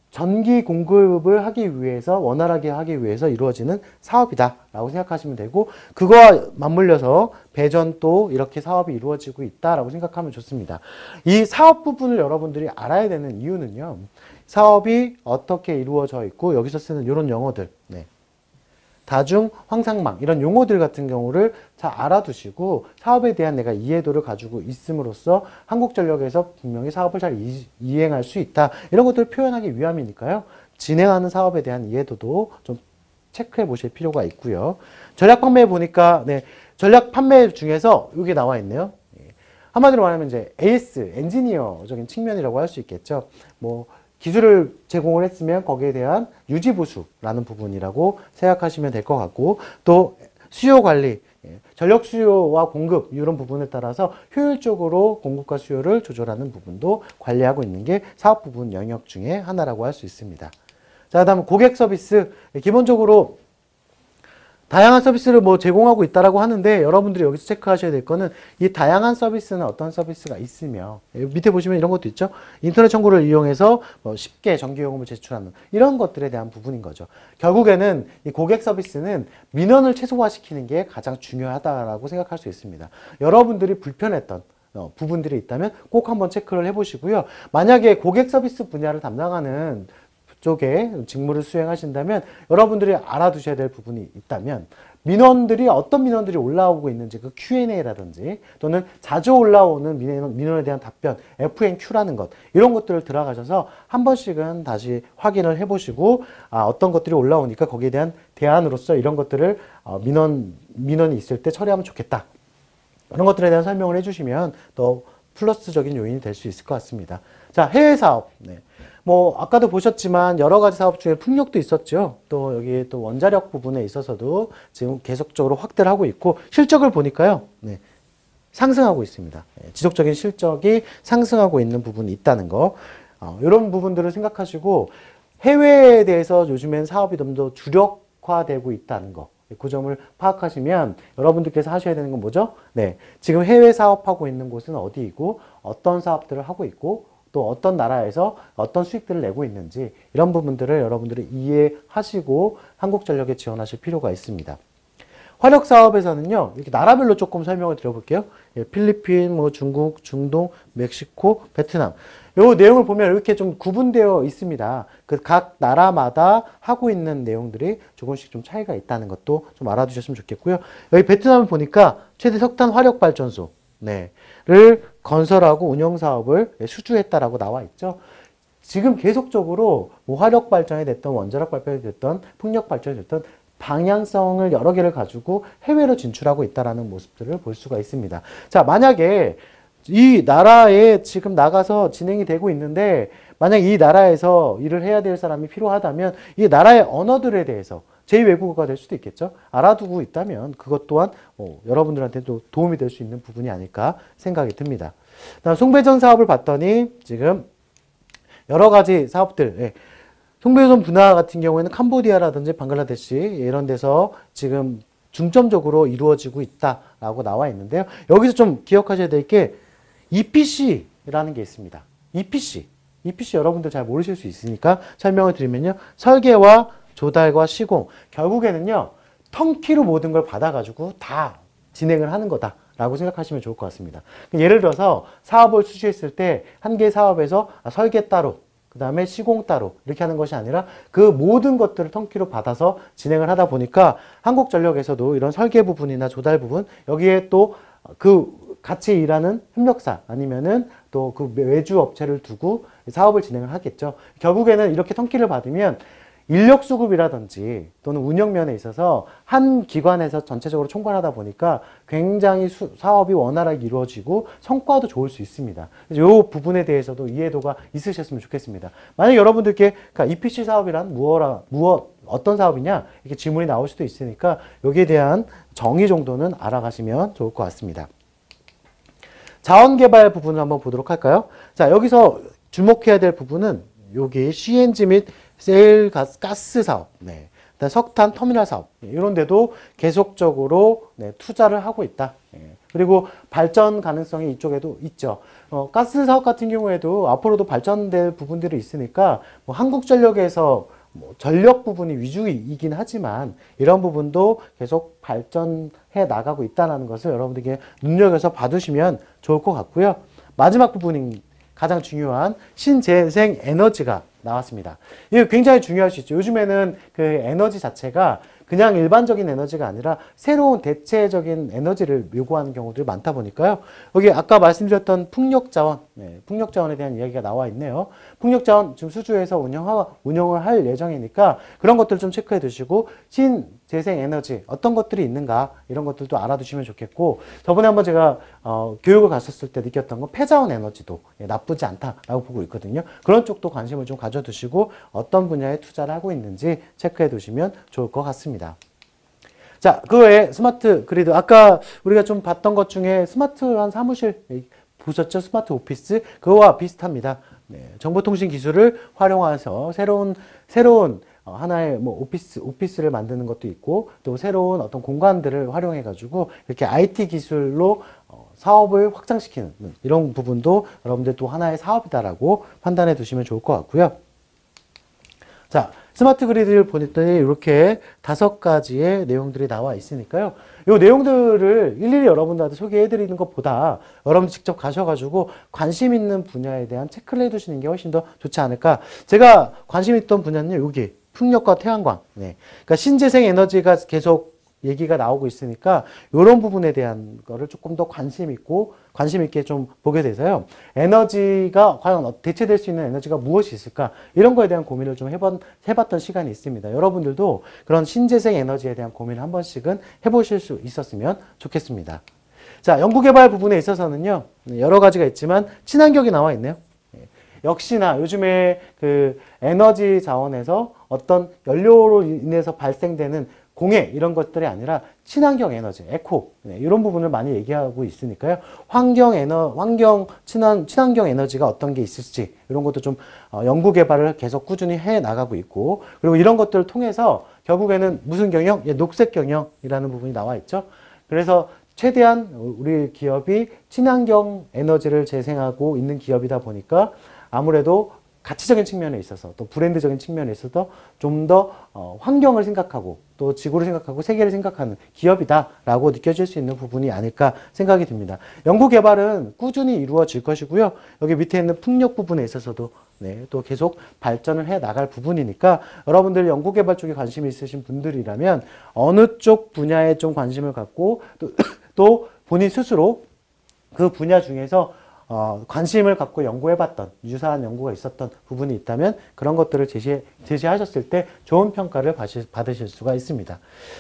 전기 공급을 하기 위해서 원활하게 하기 위해서 이루어지는 사업이다라고 생각하시면 되고 그거와 맞물려서 배전도 이렇게 사업이 이루어지고 있다라고 생각하면 좋습니다. 이 사업 부분을 여러분들이 알아야 되는 이유는요. 사업이 어떻게 이루어져 있고 여기서 쓰는 이런 용어들 다중 황상망 이런 용어들 같은 경우를 잘 알아두시고 사업에 대한 내가 이해도를 가지고 있음으로써 한국전력에서 분명히 사업을 잘 이행할 수 있다 이런 것들을 표현하기 위함이니까요. 진행하는 사업에 대한 이해도도 좀 체크해 보실 필요가 있고요. 전략 판매 보니까 전략 판매 중에서 이게 나와 있네요. 한마디로 말하면 이제 AS 엔지니어적인 측면이라고 할 수 있겠죠. 뭐 기술을 제공을 했으면 거기에 대한 유지보수라는 부분이라고 생각하시면 될 것 같고 또 수요 관리, 전력 수요와 공급 이런 부분에 따라서 효율적으로 공급과 수요를 조절하는 부분도 관리하고 있는 게 사업 부분 영역 중에 하나라고 할 수 있습니다. 자, 다음 고객 서비스. 기본적으로 다양한 서비스를 뭐 제공하고 있다라고 하는데 여러분들이 여기서 체크하셔야 될 거는 이 다양한 서비스는 어떤 서비스가 있으며 밑에 보시면 이런 것도 있죠. 인터넷 청구를 이용해서 뭐 쉽게 전기요금을 제출하는 이런 것들에 대한 부분인 거죠. 결국에는 이 고객 서비스는 민원을 최소화시키는 게 가장 중요하다라고 생각할 수 있습니다. 여러분들이 불편했던 부분들이 있다면 꼭 한번 체크를 해보시고요. 만약에 고객 서비스 분야를 담당하는 쪽에 직무를 수행하신다면 여러분들이 알아두셔야 될 부분이 있다면 민원들이 어떤 민원들이 올라오고 있는지 그 Q&A라든지 또는 자주 올라오는 민원에 대한 답변 FNQ라는 것 이런 것들을 들어가셔서 한 번씩은 다시 확인을 해보시고 어떤 것들이 올라오니까 거기에 대한 대안으로서 이런 것들을 민원이 있을 때 처리하면 좋겠다 이런 것들에 대한 설명을 해주시면 더 플러스적인 요인이 될 수 있을 것 같습니다. 자, 해외 사업. 뭐 아까도 보셨지만 여러 가지 사업 중에 풍력도 있었죠. 또 여기 또 원자력 부분에 있어서도 지금 계속적으로 확대를 하고 있고 실적을 보니까요. 상승하고 있습니다. 지속적인 실적이 상승하고 있는 부분이 있다는 거. 이런 부분들을 생각하시고 해외에 대해서 요즘엔 사업이 좀 더 주력화되고 있다는 거. 그 점을 파악하시면 여러분들께서 하셔야 되는 건 뭐죠? 지금 해외 사업하고 있는 곳은 어디이고 어떤 사업들을 하고 있고 또 어떤 나라에서 어떤 수익들을 내고 있는지 이런 부분들을 여러분들이 이해하시고 한국전력에 지원하실 필요가 있습니다. 화력 사업에서는요, 이렇게 나라별로 조금 설명을 드려볼게요. 필리핀, 뭐 중국, 중동, 멕시코, 베트남. 요 내용을 보면 이렇게 좀 구분되어 있습니다. 그 각 나라마다 하고 있는 내용들이 조금씩 좀 차이가 있다는 것도 좀 알아두셨으면 좋겠고요. 여기 베트남을 보니까 최대 석탄 화력 발전소. 를 건설하고 운영 사업을 수주했다라고 나와 있죠. 지금 계속적으로 뭐 화력 발전이 됐던 원자력 발전이 됐던 풍력 발전이 됐던 방향성을 여러 개를 가지고 해외로 진출하고 있다라는 모습들을 볼 수가 있습니다. 자, 만약에 이 나라에 지금 나가서 진행이 되고 있는데 만약 이 나라에서 일을 해야 될 사람이 필요하다면 이 나라의 언어들에 대해서 제2외국어가 될 수도 있겠죠. 알아두고 있다면 그것 또한 여러분들한테도 도움이 될 수 있는 부분이 아닐까 생각이 듭니다. 다음 송배전 사업을 봤더니 지금 여러 가지 사업들, 송배전 분야 같은 경우에는 캄보디아라든지 방글라데시 이런 데서 지금 중점적으로 이루어지고 있다라고 나와 있는데요. 여기서 좀 기억하셔야 될 게 EPC라는 게 있습니다. EPC 여러분들 잘 모르실 수 있으니까 설명을 드리면요. 설계와 조달과 시공, 결국에는요, 턴키로 모든 걸 받아가지고 다 진행을 하는 거다라고 생각하시면 좋을 것 같습니다. 예를 들어서 사업을 수주했을 때 한 개 사업에서 설계 따로, 그 다음에 시공 따로 이렇게 하는 것이 아니라 그 모든 것들을 턴키로 받아서 진행을 하다 보니까 한국전력에서도 이런 설계 부분이나 조달 부분, 여기에 또 그 같이 일하는 협력사 아니면은 또 그 외주 업체를 두고 사업을 진행을 하겠죠. 결국에는 이렇게 턴키를 받으면 인력 수급이라든지 또는 운영면에 있어서 한 기관에서 전체적으로 총괄하다 보니까 굉장히 사업이 원활하게 이루어지고 성과도 좋을 수 있습니다. 그래서 이 부분에 대해서도 이해도가 있으셨으면 좋겠습니다. 만약 여러분들께 그러니까 EPC 사업이란 어떤 사업이냐 이렇게 질문이 나올 수도 있으니까 여기에 대한 정의 정도는 알아가시면 좋을 것 같습니다. 자원개발 부분을 한번 보도록 할까요? 자, 여기서 주목해야 될 부분은 여기 CNG 및 세일 가스 사업, 네. 석탄 터미널 사업 이런 데도 계속적으로 네, 투자를 하고 있다. 네. 그리고 발전 가능성이 이쪽에도 있죠. 가스 사업 같은 경우에도 앞으로도 발전될 부분들이 있으니까 뭐 한국전력에서 뭐 전력 부분이 위주이긴 하지만 이런 부분도 계속 발전해 나가고 있다는 것을 여러분들께 눈여겨서 봐두시면 좋을 것 같고요. 마지막 부분인 가장 중요한 신재생 에너지가 나왔습니다. 이거 굉장히 중요할 수 있죠. 요즘에는 그 에너지 자체가 그냥 일반적인 에너지가 아니라 새로운 대체적인 에너지를 요구하는 경우들이 많다 보니까요. 여기 아까 말씀드렸던 풍력자원, 네, 풍력자원에 대한 이야기가 나와 있네요. 풍력자원 지금 수주에서 운영을 할 예정이니까 그런 것들 좀 체크해 두시고 신재생에너지 어떤 것들이 있는가 이런 것들도 알아두시면 좋겠고 저번에 한번 제가 교육을 갔었을 때 느꼈던 건 폐자원 에너지도 나쁘지 않다라고 보고 있거든요. 그런 쪽도 관심을 좀 가져두시고 어떤 분야에 투자를 하고 있는지 체크해 두시면 좋을 것 같습니다. 자, 그 외에 스마트 그리드 아까 우리가 좀 봤던 것 중에 스마트한 사무실 보셨죠? 스마트 오피스 그거와 비슷합니다. 네, 정보통신 기술을 활용해서 새로운 하나의 뭐 오피스를 만드는 것도 있고 또 새로운 어떤 공간들을 활용해 가지고 이렇게 IT 기술로 사업을 확장시키는 이런 부분도 여러분들 또 하나의 사업이다라고 판단해 두시면 좋을 것 같고요. 자, 스마트 그리드를 보냈더니 이렇게 5가지의 내용들이 나와 있으니까요. 이 내용들을 일일이 여러분들한테 소개해 드리는 것보다 여러분들 직접 가셔가지고 관심 있는 분야에 대한 체크를 해 두시는 게 훨씬 더 좋지 않을까. 제가 관심 있던 분야는 여기 풍력과 태양광. 네. 그러니까 신재생 에너지가 계속 얘기가 나오고 있으니까 이런 부분에 대한 거를 조금 더 관심 있게 좀 보게 돼서요. 에너지가 과연 대체될 수 있는 에너지가 무엇이 있을까? 이런 거에 대한 고민을 좀 해봤던 시간이 있습니다. 여러분들도 그런 신재생 에너지에 대한 고민을 한 번씩은 해보실 수 있었으면 좋겠습니다. 자, 연구개발 부분에 있어서는요. 여러 가지가 있지만 친환경이 나와 있네요. 역시나 요즘에 그 에너지 자원에서 어떤 연료로 인해서 발생되는 공해 이런 것들이 아니라 친환경 에너지, 에코 네, 이런 부분을 많이 얘기하고 있으니까요. 친환경 에너지가 어떤 게 있을지 이런 것도 좀 연구 개발을 계속 꾸준히 해 나가고 있고 그리고 이런 것들을 통해서 결국에는 무슨 경영? 녹색 경영이라는 부분이 나와 있죠. 그래서 최대한 우리 기업이 친환경 에너지를 재생하고 있는 기업이다 보니까 아무래도 가치적인 측면에 있어서 또 브랜드적인 측면에 있어서 좀 더 환경을 생각하고 또 지구를 생각하고 세계를 생각하는 기업이다라고 느껴질 수 있는 부분이 아닐까 생각이 듭니다. 연구개발은 꾸준히 이루어질 것이고요. 여기 밑에 있는 풍력 부분에 있어서도 네, 또 계속 발전을 해 나갈 부분이니까 여러분들 연구개발 쪽에 관심이 있으신 분들이라면 어느 쪽 분야에 좀 관심을 갖고 또 본인 스스로 그 분야 중에서 관심을 갖고 연구해봤던 유사한 연구가 있었던 부분이 있다면 그런 것들을 제시하셨을 때 좋은 평가를 받으실 수가 있습니다.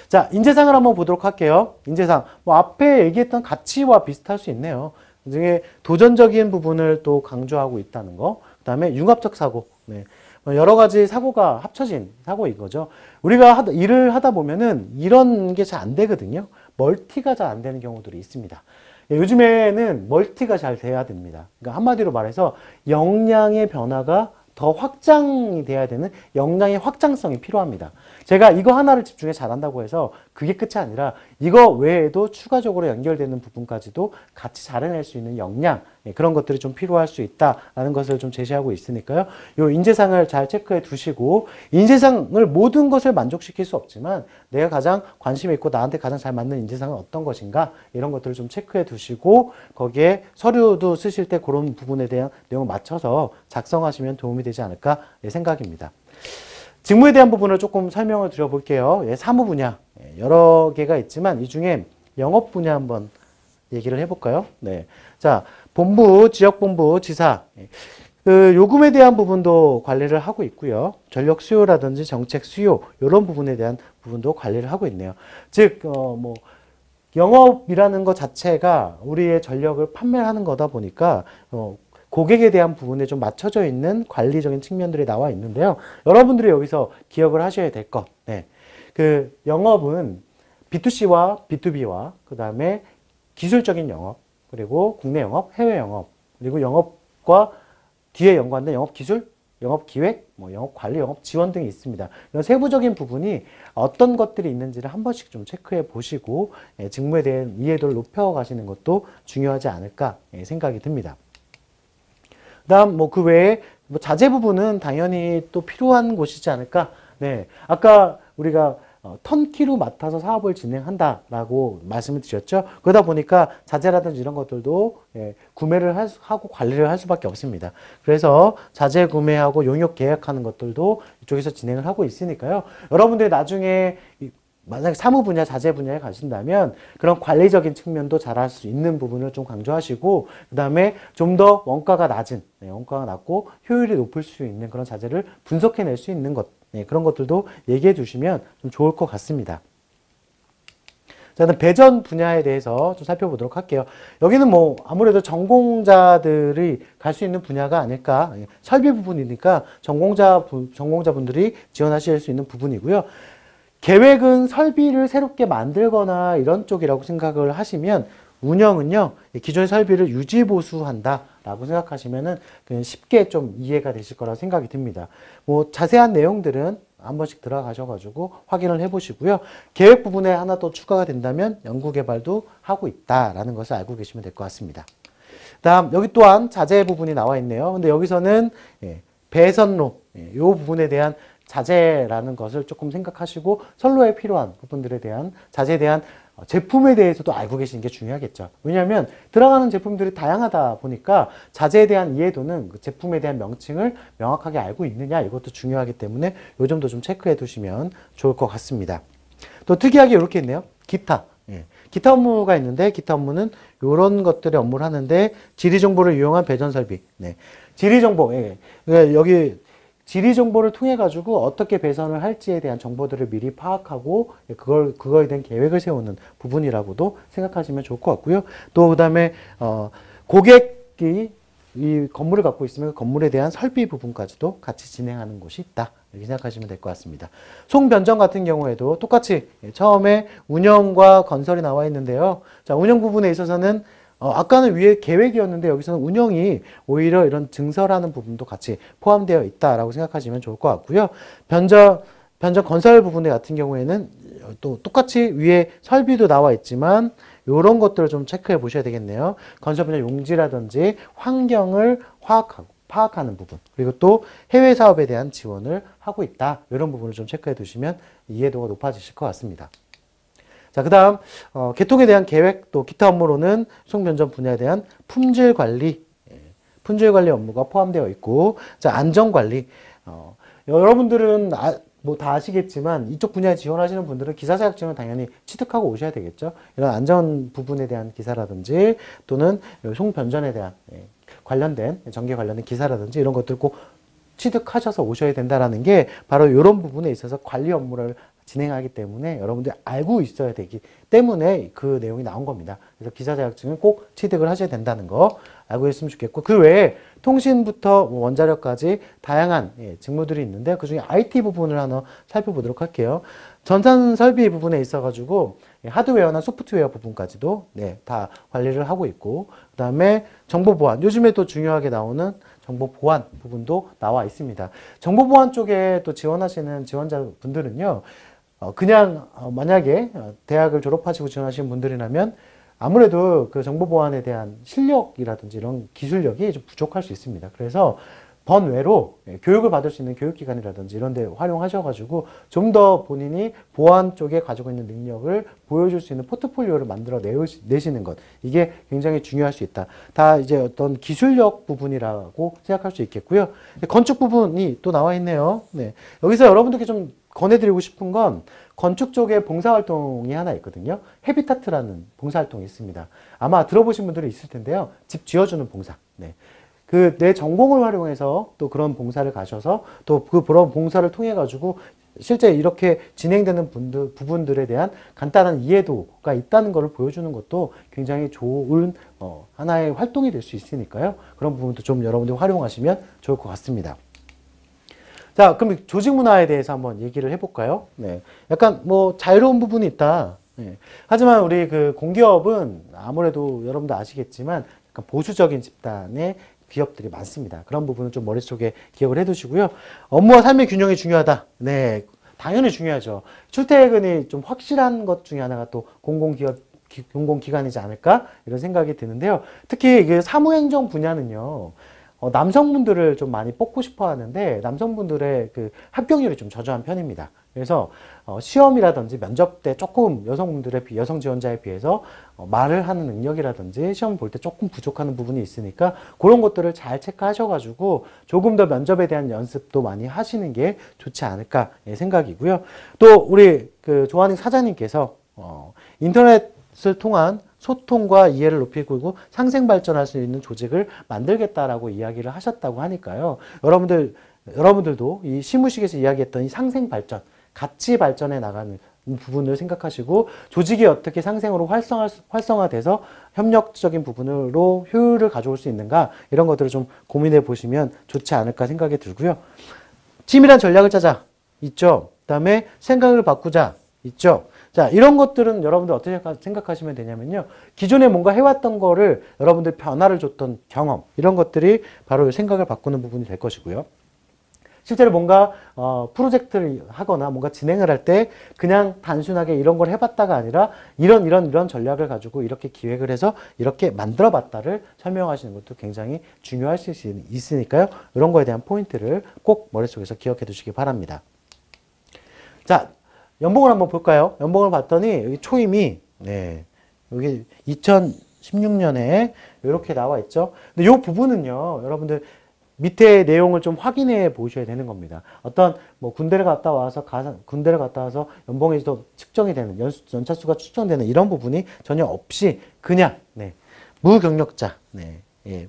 자, 인재상을 한번 보도록 할게요. 인재상 뭐 앞에 얘기했던 가치와 비슷할 수 있네요. 그중에 도전적인 부분을 또 강조하고 있다는 거, 그 다음에 융합적 사고, 네. 여러 가지 사고가 합쳐진 사고인 거죠. 우리가 일을 하다 보면은 이런 게 잘 안 되거든요. 멀티가 잘 안 되는 경우들이 있습니다. 요즘에는 멀티가 잘 돼야 됩니다. 그러니까 한마디로 말해서 역량의 변화가 더 확장이 돼야 되는 역량의 확장성이 필요합니다. 제가 이거 하나를 집중해 잘한다고 해서 그게 끝이 아니라 이거 외에도 추가적으로 연결되는 부분까지도 같이 잘 해낼 수 있는 역량 그런 것들이 좀 필요할 수 있다라는 것을 좀 제시하고 있으니까요. 이 인재상을 잘 체크해 두시고 인재상을 모든 것을 만족시킬 수 없지만 내가 가장 관심 있고 나한테 가장 잘 맞는 인재상은 어떤 것인가 이런 것들을 좀 체크해 두시고 거기에 서류도 쓰실 때 그런 부분에 대한 내용을 맞춰서 작성하시면 도움이 되지 않을까 생각입니다. 직무에 대한 부분을 조금 설명을 드려볼게요. 사무 분야 여러 개가 있지만 이 중에 영업 분야 한번 얘기를 해볼까요? 네. 자, 본부, 지역본부, 지사. 그 요금에 대한 부분도 관리를 하고 있고요. 전력 수요라든지 정책 수요 이런 부분에 대한 부분도 관리를 하고 있네요. 즉, 뭐 영업이라는 것 자체가 우리의 전력을 판매하는 거다 보니까 고객에 대한 부분에 좀 맞춰져 있는 관리적인 측면들이 나와 있는데요. 여러분들이 여기서 기억을 하셔야 될 것. 네. 그 영업은 B2C와 B2B와 그 다음에 기술적인 영업, 그리고 국내 영업, 해외 영업, 그리고 영업과 뒤에 연관된 영업 기술, 영업 기획, 뭐 영업 관리, 영업 지원 등이 있습니다. 이런 세부적인 부분이 어떤 것들이 있는지를 한 번씩 좀 체크해 보시고 직무에 대한 이해도를 높여 가시는 것도 중요하지 않을까 생각이 듭니다. 그다음 뭐 그 외에 뭐 자재 부분은 당연히 또 필요한 곳이지 않을까. 네, 아까 우리가 턴키로 맡아서 사업을 진행한다라고 말씀을 드렸죠. 그러다 보니까 자재라든지 이런 것들도 구매를 하고 관리를 할 수밖에 없습니다. 그래서 자재 구매하고 용역 계약하는 것들도 이쪽에서 진행을 하고 있으니까요. 여러분들이 나중에 만약에 사무 분야, 자재 분야에 가신다면 그런 관리적인 측면도 잘할 수 있는 부분을 좀 강조하시고 그 다음에 좀 더 원가가 낮은, 원가가 낮고 효율이 높을 수 있는 그런 자재를 분석해낼 수 있는 것, 그런 것들도 얘기해 주시면 좀 좋을 것 같습니다. 저는 배전 분야에 대해서 좀 살펴보도록 할게요. 여기는 뭐 아무래도 전공자들이 갈 수 있는 분야가 아닐까. 설비 부분이니까 전공자분들이 지원하실 수 있는 부분이고요. 계획은 설비를 새롭게 만들거나 이런 쪽이라고 생각을 하시면 운영은요, 기존의 설비를 유지 보수한다 라고 생각하시면은 그냥 쉽게 좀 이해가 되실 거라고 생각이 듭니다. 뭐 자세한 내용들은 한 번씩 들어가셔가지고 확인을 해보시고요. 계획 부분에 하나 더 추가가 된다면 연구개발도 하고 있다라는 것을 알고 계시면 될 것 같습니다. 다음 여기 또한 자재 부분이 나와 있네요. 근데 여기서는 배선로 이 부분에 대한 자재라는 것을 조금 생각하시고 선로에 필요한 부분들에 대한 자재에 대한 제품에 대해서도 알고 계시는 게 중요하겠죠. 왜냐하면 들어가는 제품들이 다양하다 보니까 자재에 대한 이해도는 그 제품에 대한 명칭을 명확하게 알고 있느냐 이것도 중요하기 때문에 이 점도 좀 체크해 두시면 좋을 것 같습니다. 또 특이하게 이렇게 있네요. 기타. 기타 업무가 있는데 기타 업무는 이런 것들의 업무를 하는데 지리정보를 이용한 배전 설비. 지리정보. 여기 지리 정보를 통해 가지고 어떻게 배선을 할지에 대한 정보들을 미리 파악하고 그거에 대한 계획을 세우는 부분이라고도 생각하시면 좋을 것 같고요. 또 그다음에 고객이 이 건물을 갖고 있으면 그 건물에 대한 설비 부분까지도 같이 진행하는 곳이 있다. 이렇게 생각하시면 될 것 같습니다. 송변전 같은 경우에도 똑같이 처음에 운영과 건설이 나와 있는데요. 자, 운영 부분에 있어서는 아까는 위에 계획이었는데 여기서는 운영이 오히려 이런 증설하는 부분도 같이 포함되어 있다라고 생각하시면 좋을 것 같고요. 변전 건설 부분 같은 경우에는 또 똑같이 위에 설비도 나와 있지만 이런 것들을 좀 체크해 보셔야 되겠네요. 건설 분야 용지라든지 환경을 파악하는 부분, 그리고 또 해외 사업에 대한 지원을 하고 있다. 이런 부분을 좀 체크해 두시면 이해도가 높아지실 것 같습니다. 자, 그 다음, 개통에 대한 계획, 또 기타 업무로는 송변전 분야에 대한 품질 관리 업무가 포함되어 있고, 자, 안전 관리. 여러분들은 뭐 다 아시겠지만, 이쪽 분야에 지원하시는 분들은 기사 자격증을 당연히 취득하고 오셔야 되겠죠. 이런 안전 부분에 대한 기사라든지, 또는 송변전에 대한 관련된, 전기 관련된 기사라든지 이런 것들 꼭 취득하셔서 오셔야 된다라는 게 바로 이런 부분에 있어서 관리 업무를 진행하기 때문에 여러분들이 알고 있어야 되기 때문에 그 내용이 나온 겁니다. 그래서 기사 자격증은 꼭 취득을 하셔야 된다는 거 알고 있으면 좋겠고, 그 외에 통신부터 원자력까지 다양한 직무들이 있는데 그중에 IT 부분을 하나 살펴보도록 할게요. 전산 설비 부분에 있어가지고 하드웨어나 소프트웨어 부분까지도 다 관리를 하고 있고, 그 다음에 정보 보안, 요즘에 또 중요하게 나오는 정보 보안 부분도 나와 있습니다. 정보 보안 쪽에 또 지원하시는 지원자분들은요, 그냥 만약에 대학을 졸업하시고 지원하시는 분들이라면 아무래도 그 정보 보안에 대한 실력이라든지 이런 기술력이 좀 부족할 수 있습니다. 그래서 번외로 교육을 받을 수 있는 교육기관이라든지 이런 데 활용하셔가지고 좀 더 본인이 보안 쪽에 가지고 있는 능력을 보여줄 수 있는 포트폴리오를 만들어 내시는 것. 이게 굉장히 중요할 수 있다. 다 이제 어떤 기술력 부분이라고 생각할 수 있겠고요. 건축 부분이 또 나와 있네요. 여기서 여러분들께 좀 권해드리고 싶은 건 건축 쪽에 봉사활동이 하나 있거든요. 헤비타트라는 봉사활동이 있습니다. 아마 들어보신 분들이 있을 텐데요. 집 지어주는 봉사. 네. 그 내 전공을 활용해서 또 그런 봉사를 가셔서 또 그런 봉사를 통해 가지고 실제 이렇게 진행되는 부분들에 대한 간단한 이해도가 있다는 것을 보여주는 것도 굉장히 좋은 하나의 활동이 될 수 있으니까요. 그런 부분도 좀 여러분들이 활용하시면 좋을 것 같습니다. 자, 그럼 조직 문화에 대해서 한번 얘기를 해볼까요? 네. 약간 뭐 자유로운 부분이 있다. 네. 하지만 우리 그 공기업은 아무래도 여러분도 아시겠지만 약간 보수적인 집단의 기업들이 많습니다. 그런 부분은 좀 머릿속에 기억을 해두시고요. 업무와 삶의 균형이 중요하다. 네, 당연히 중요하죠. 출퇴근이 좀 확실한 것 중에 하나가 또 공공기관이지 않을까 이런 생각이 드는데요. 특히 그 사무행정 분야는요. 남성분들을 좀 많이 뽑고 싶어 하는데 남성분들의 그 합격률이 좀 저조한 편입니다. 그래서 시험이라든지 면접 때 조금 여성 지원자에 비해서 말을 하는 능력이라든지 시험 볼 때 조금 부족하는 부분이 있으니까 그런 것들을 잘 체크하셔가지고 조금 더 면접에 대한 연습도 많이 하시는 게 좋지 않을까 생각이고요. 또 우리 그 조한익 사장님께서 인터넷을 통한 소통과 이해를 높이고 상생 발전할 수 있는 조직을 만들겠다라고 이야기를 하셨다고 하니까요. 여러분들도 이 시무식에서 이야기했던 이 상생 발전, 가치 발전해 나가는 부분을 생각하시고 조직이 어떻게 상생으로 활성화돼서 협력적인 부분으로 효율을 가져올 수 있는가 이런 것들을 좀 고민해 보시면 좋지 않을까 생각이 들고요. 치밀한 전략을 짜자 있죠. 그다음에 생각을 바꾸자 있죠. 자, 이런 것들은 여러분들 어떻게 생각하시면 되냐면요. 기존에 뭔가 해왔던 거를 여러분들 변화를 줬던 경험, 이런 것들이 바로 생각을 바꾸는 부분이 될 것이고요. 실제로 뭔가 프로젝트를 하거나 뭔가 진행을 할 때 그냥 단순하게 이런 걸 해봤다가 아니라 이런 전략을 가지고 이렇게 기획을 해서 이렇게 만들어 봤다를 설명하시는 것도 굉장히 중요할 수 있으니까요. 이런 거에 대한 포인트를 꼭 머릿속에서 기억해 두시기 바랍니다. 자, 연봉을 한번 볼까요? 연봉을 봤더니 여기 초임이 여기 2016년에 이렇게 나와 있죠. 근데 이 부분은요, 여러분들 밑에 내용을 좀 확인해 보셔야 되는 겁니다. 어떤 뭐 군대를 갔다 와서 연봉이 더 측정이 되는 연차수가 측정되는 이런 부분이 전혀 없이 그냥 무경력자,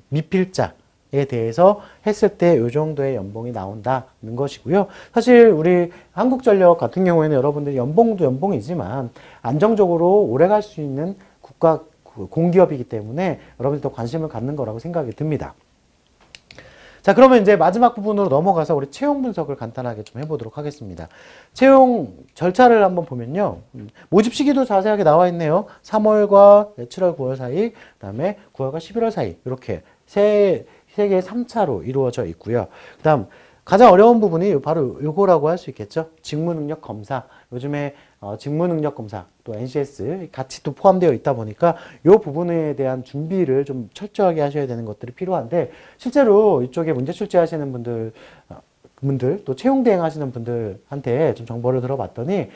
미필자에 대해서 했을 때 이 정도의 연봉이 나온다는 것이고요. 사실 우리 한국전력 같은 경우에는 여러분들 연봉도 연봉이지만 안정적으로 오래 갈 수 있는 국가 공기업이기 때문에 여러분들도 관심을 갖는 거라고 생각이 듭니다. 자, 그러면 이제 마지막 부분으로 넘어가서 우리 채용 분석을 간단하게 좀 해보도록 하겠습니다. 채용 절차를 한번 보면요. 모집 시기도 자세하게 나와 있네요. 3월과 7월, 9월 사이, 그 다음에 9월과 11월 사이, 이렇게 세 개의 3차로 이루어져 있고요. 그 다음, 가장 어려운 부분이 바로 요거라고 할 수 있겠죠. 직무능력 검사. 요즘에 직무능력 검사, 또 NCS 같이 또 포함되어 있다 보니까 이 부분에 대한 준비를 좀 철저하게 하셔야 되는 것들이 필요한데, 실제로 이쪽에 문제 출제하시는 분들, 또 채용 대행하시는 분들한테 좀 정보를 들어봤더니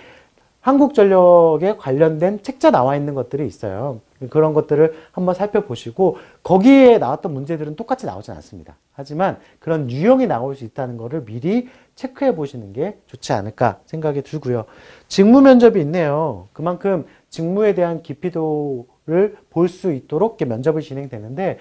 한국전력에 관련된 책자 나와 있는 것들이 있어요. 그런 것들을 한번 살펴보시고 거기에 나왔던 문제들은 똑같이 나오진 않습니다. 하지만 그런 유형이 나올 수 있다는 것을 미리 체크해 보시는 게 좋지 않을까 생각이 들고요. 직무 면접이 있네요. 그만큼 직무에 대한 깊이도를 볼 수 있도록 면접이 진행되는데,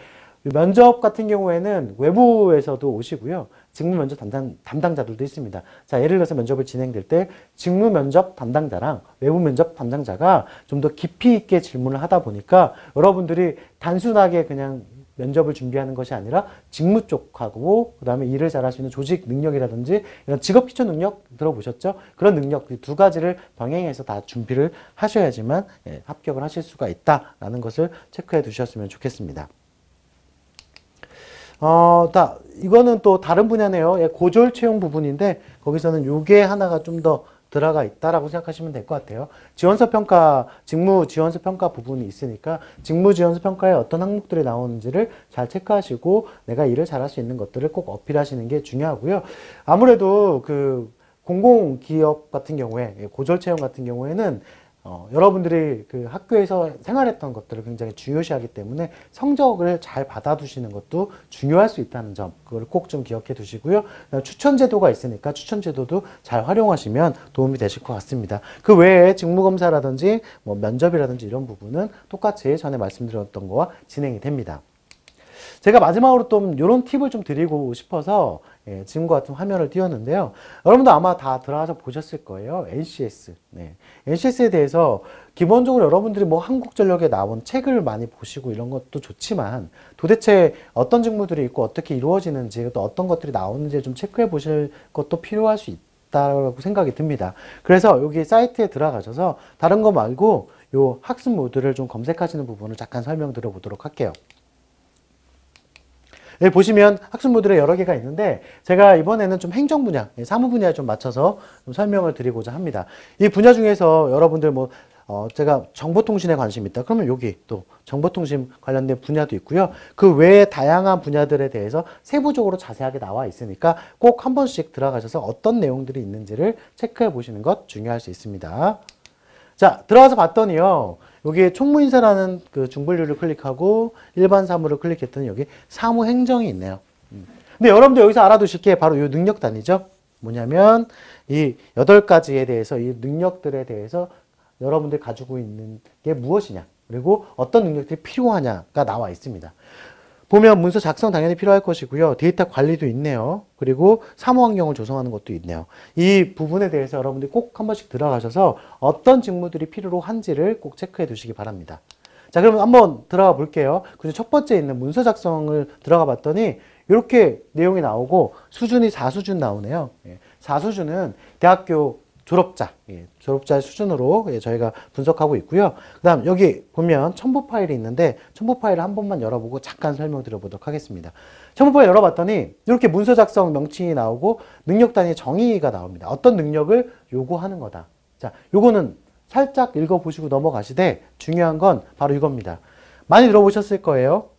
면접 같은 경우에는 외부에서도 오시고요. 직무 면접 담당자들도 있습니다. 자, 예를 들어서 면접을 진행될 때 직무 면접 담당자랑 외부 면접 담당자가 좀 더 깊이 있게 질문을 하다 보니까 여러분들이 단순하게 그냥 면접을 준비하는 것이 아니라 직무 쪽하고 그다음에 일을 잘할 수 있는 조직 능력이라든지 이런 직업 기초 능력 들어보셨죠? 그런 능력 두 가지를 병행해서 다 준비를 하셔야지만 합격을 하실 수가 있다라는 것을 체크해 두셨으면 좋겠습니다. 이거는 또 다른 분야네요. 고졸 채용 부분인데 거기서는 요게 하나가 좀 더 들어가 있다라고 생각하시면 될 것 같아요. 지원서 평가, 직무 지원서 평가 부분이 있으니까 직무 지원서 평가에 어떤 항목들이 나오는지를 잘 체크하시고 내가 일을 잘할 수 있는 것들을 꼭 어필하시는 게 중요하고요. 아무래도 그 공공기업 같은 경우에 고졸 채용 같은 경우에는 여러분들이 그 학교에서 생활했던 것들을 굉장히 중요시하기 때문에 성적을 잘 받아두시는 것도 중요할 수 있다는 점, 그걸 꼭 좀 기억해 두시고요. 추천제도가 있으니까 추천제도도 잘 활용하시면 도움이 되실 것 같습니다. 그 외에 직무검사라든지 뭐 면접이라든지 이런 부분은 똑같이 전에 말씀드렸던 거와 진행이 됩니다. 제가 마지막으로 좀 이런 팁을 좀 드리고 싶어서 지금과 같은 화면을 띄웠는데요. 여러분도 아마 다 들어가서 보셨을 거예요. NCS. NCS에 대해서 기본적으로 여러분들이 뭐 한국전력에 나온 책을 많이 보시고 이런 것도 좋지만 도대체 어떤 직무들이 있고 어떻게 이루어지는지 또 어떤 것들이 나오는지 좀 체크해 보실 것도 필요할 수 있다고 생각이 듭니다. 그래서 여기 사이트에 들어가셔서 다른 거 말고 요 학습 모드를 좀 검색하시는 부분을 잠깐 설명드려 보도록 할게요. 여기 보시면 학습 모듈에 여러 개가 있는데 제가 이번에는 좀 행정 분야, 사무 분야에 좀 맞춰서 좀 설명을 드리고자 합니다. 이 분야 중에서 여러분들 뭐 제가 정보통신에 관심이 있다. 그러면 여기 또 정보통신 관련된 분야도 있고요. 그 외에 다양한 분야들에 대해서 세부적으로 자세하게 나와 있으니까 꼭 한 번씩 들어가셔서 어떤 내용들이 있는지를 체크해 보시는 것 중요할 수 있습니다. 자, 들어가서 봤더니요. 여기에 총무인사라는 그 중분류를 클릭하고 일반 사무를 클릭했더니 여기 사무행정이 있네요. 근데 여러분들 여기서 알아두실 게 바로 이 능력 단위죠. 뭐냐면 이 8가지에 대해서 이 능력들에 대해서 여러분들이 가지고 있는 게 무엇이냐, 그리고 어떤 능력들이 필요하냐가 나와 있습니다. 보면 문서 작성 당연히 필요할 것이고요. 데이터 관리도 있네요. 그리고 사무 환경을 조성하는 것도 있네요. 이 부분에 대해서 여러분들이 꼭 한 번씩 들어가셔서 어떤 직무들이 필요로 한지를 꼭 체크해 두시기 바랍니다. 자, 그러면 한번 들어가 볼게요. 그래서 첫 번째 있는 문서 작성을 들어가 봤더니 이렇게 내용이 나오고 수준이 4수준 나오네요. 4수준은 대학교 졸업자, 졸업자 수준으로 저희가 분석하고 있고요. 그 다음 여기 보면 첨부 파일이 있는데 첨부 파일을 한 번만 열어보고 잠깐 설명드려 보도록 하겠습니다. 첨부 파일 열어봤더니 이렇게 문서 작성 명칭이 나오고 능력 단위 정의가 나옵니다. 어떤 능력을 요구하는 거다. 자, 요거는 살짝 읽어보시고 넘어가시되 중요한 건 바로 이겁니다. 많이 들어보셨을 거예요.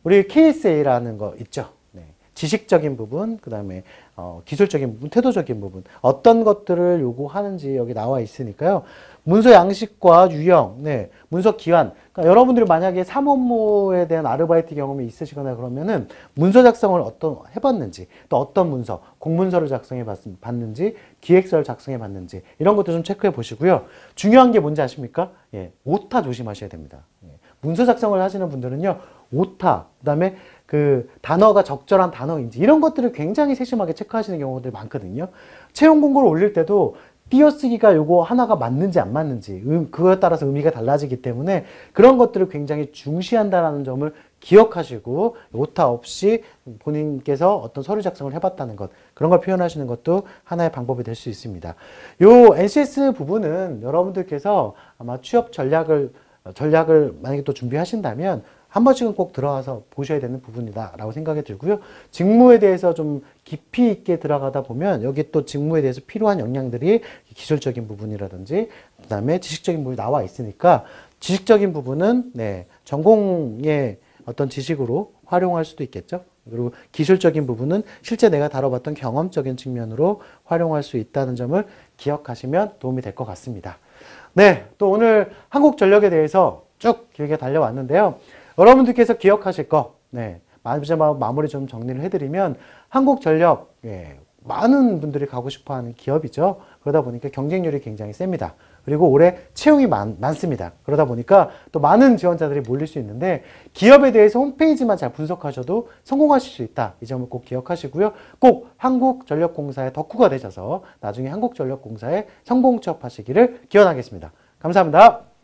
우리 KSA라는 거 있죠. 지식적인 부분, 그 다음에 기술적인 부분, 태도적인 부분, 어떤 것들을 요구하는지 여기 나와 있으니까요. 문서 양식과 유형, 문서 기한. 그러니까 여러분들이 만약에 사무업무에 대한 아르바이트 경험이 있으시거나 그러면은 문서 작성을 해봤는지, 또 어떤 문서, 공문서를 작성해 봤는지, 기획서를 작성해 봤는지, 이런 것도 좀 체크해 보시고요. 중요한 게 뭔지 아십니까? 오타 조심하셔야 됩니다. 문서 작성을 하시는 분들은요, 오타, 그 다음에 그 단어가 적절한 단어인지 이런 것들을 굉장히 세심하게 체크하시는 경우들이 많거든요. 채용 공고를 올릴 때도 띄어쓰기가 요거 하나가 맞는지 안 맞는지 그거에 따라서 의미가 달라지기 때문에 그런 것들을 굉장히 중시한다는 점을 기억하시고 오타 없이 본인께서 어떤 서류 작성을 해봤다는 것, 그런 걸 표현하시는 것도 하나의 방법이 될 수 있습니다. 요 NCS 부분은 여러분들께서 아마 취업 전략을 만약에 또 준비하신다면 한 번씩은 꼭 들어가서 보셔야 되는 부분이다 라고 생각이 들고요. 직무에 대해서 좀 깊이 있게 들어가다 보면 여기 또 직무에 대해서 필요한 역량들이 기술적인 부분이라든지 그 다음에 지식적인 부분이 나와 있으니까 지식적인 부분은 전공의 어떤 지식으로 활용할 수도 있겠죠. 그리고 기술적인 부분은 실제 내가 다뤄봤던 경험적인 측면으로 활용할 수 있다는 점을 기억하시면 도움이 될 것 같습니다. 또 오늘 한국전력에 대해서 쭉 길게 달려왔는데요. 여러분들께서 기억하실 거, 마무리 좀 정리를 해드리면, 한국전력, 많은 분들이 가고 싶어 하는 기업이죠. 그러다 보니까 경쟁률이 굉장히 셉니다. 그리고 올해 채용이 많습니다. 그러다 보니까 또 많은 지원자들이 몰릴 수 있는데, 기업에 대해서 홈페이지만 잘 분석하셔도 성공하실 수 있다. 이 점을 꼭 기억하시고요. 꼭 한국전력공사의 덕후가 되셔서 나중에 한국전력공사에 성공 취업하시기를 기원하겠습니다. 감사합니다.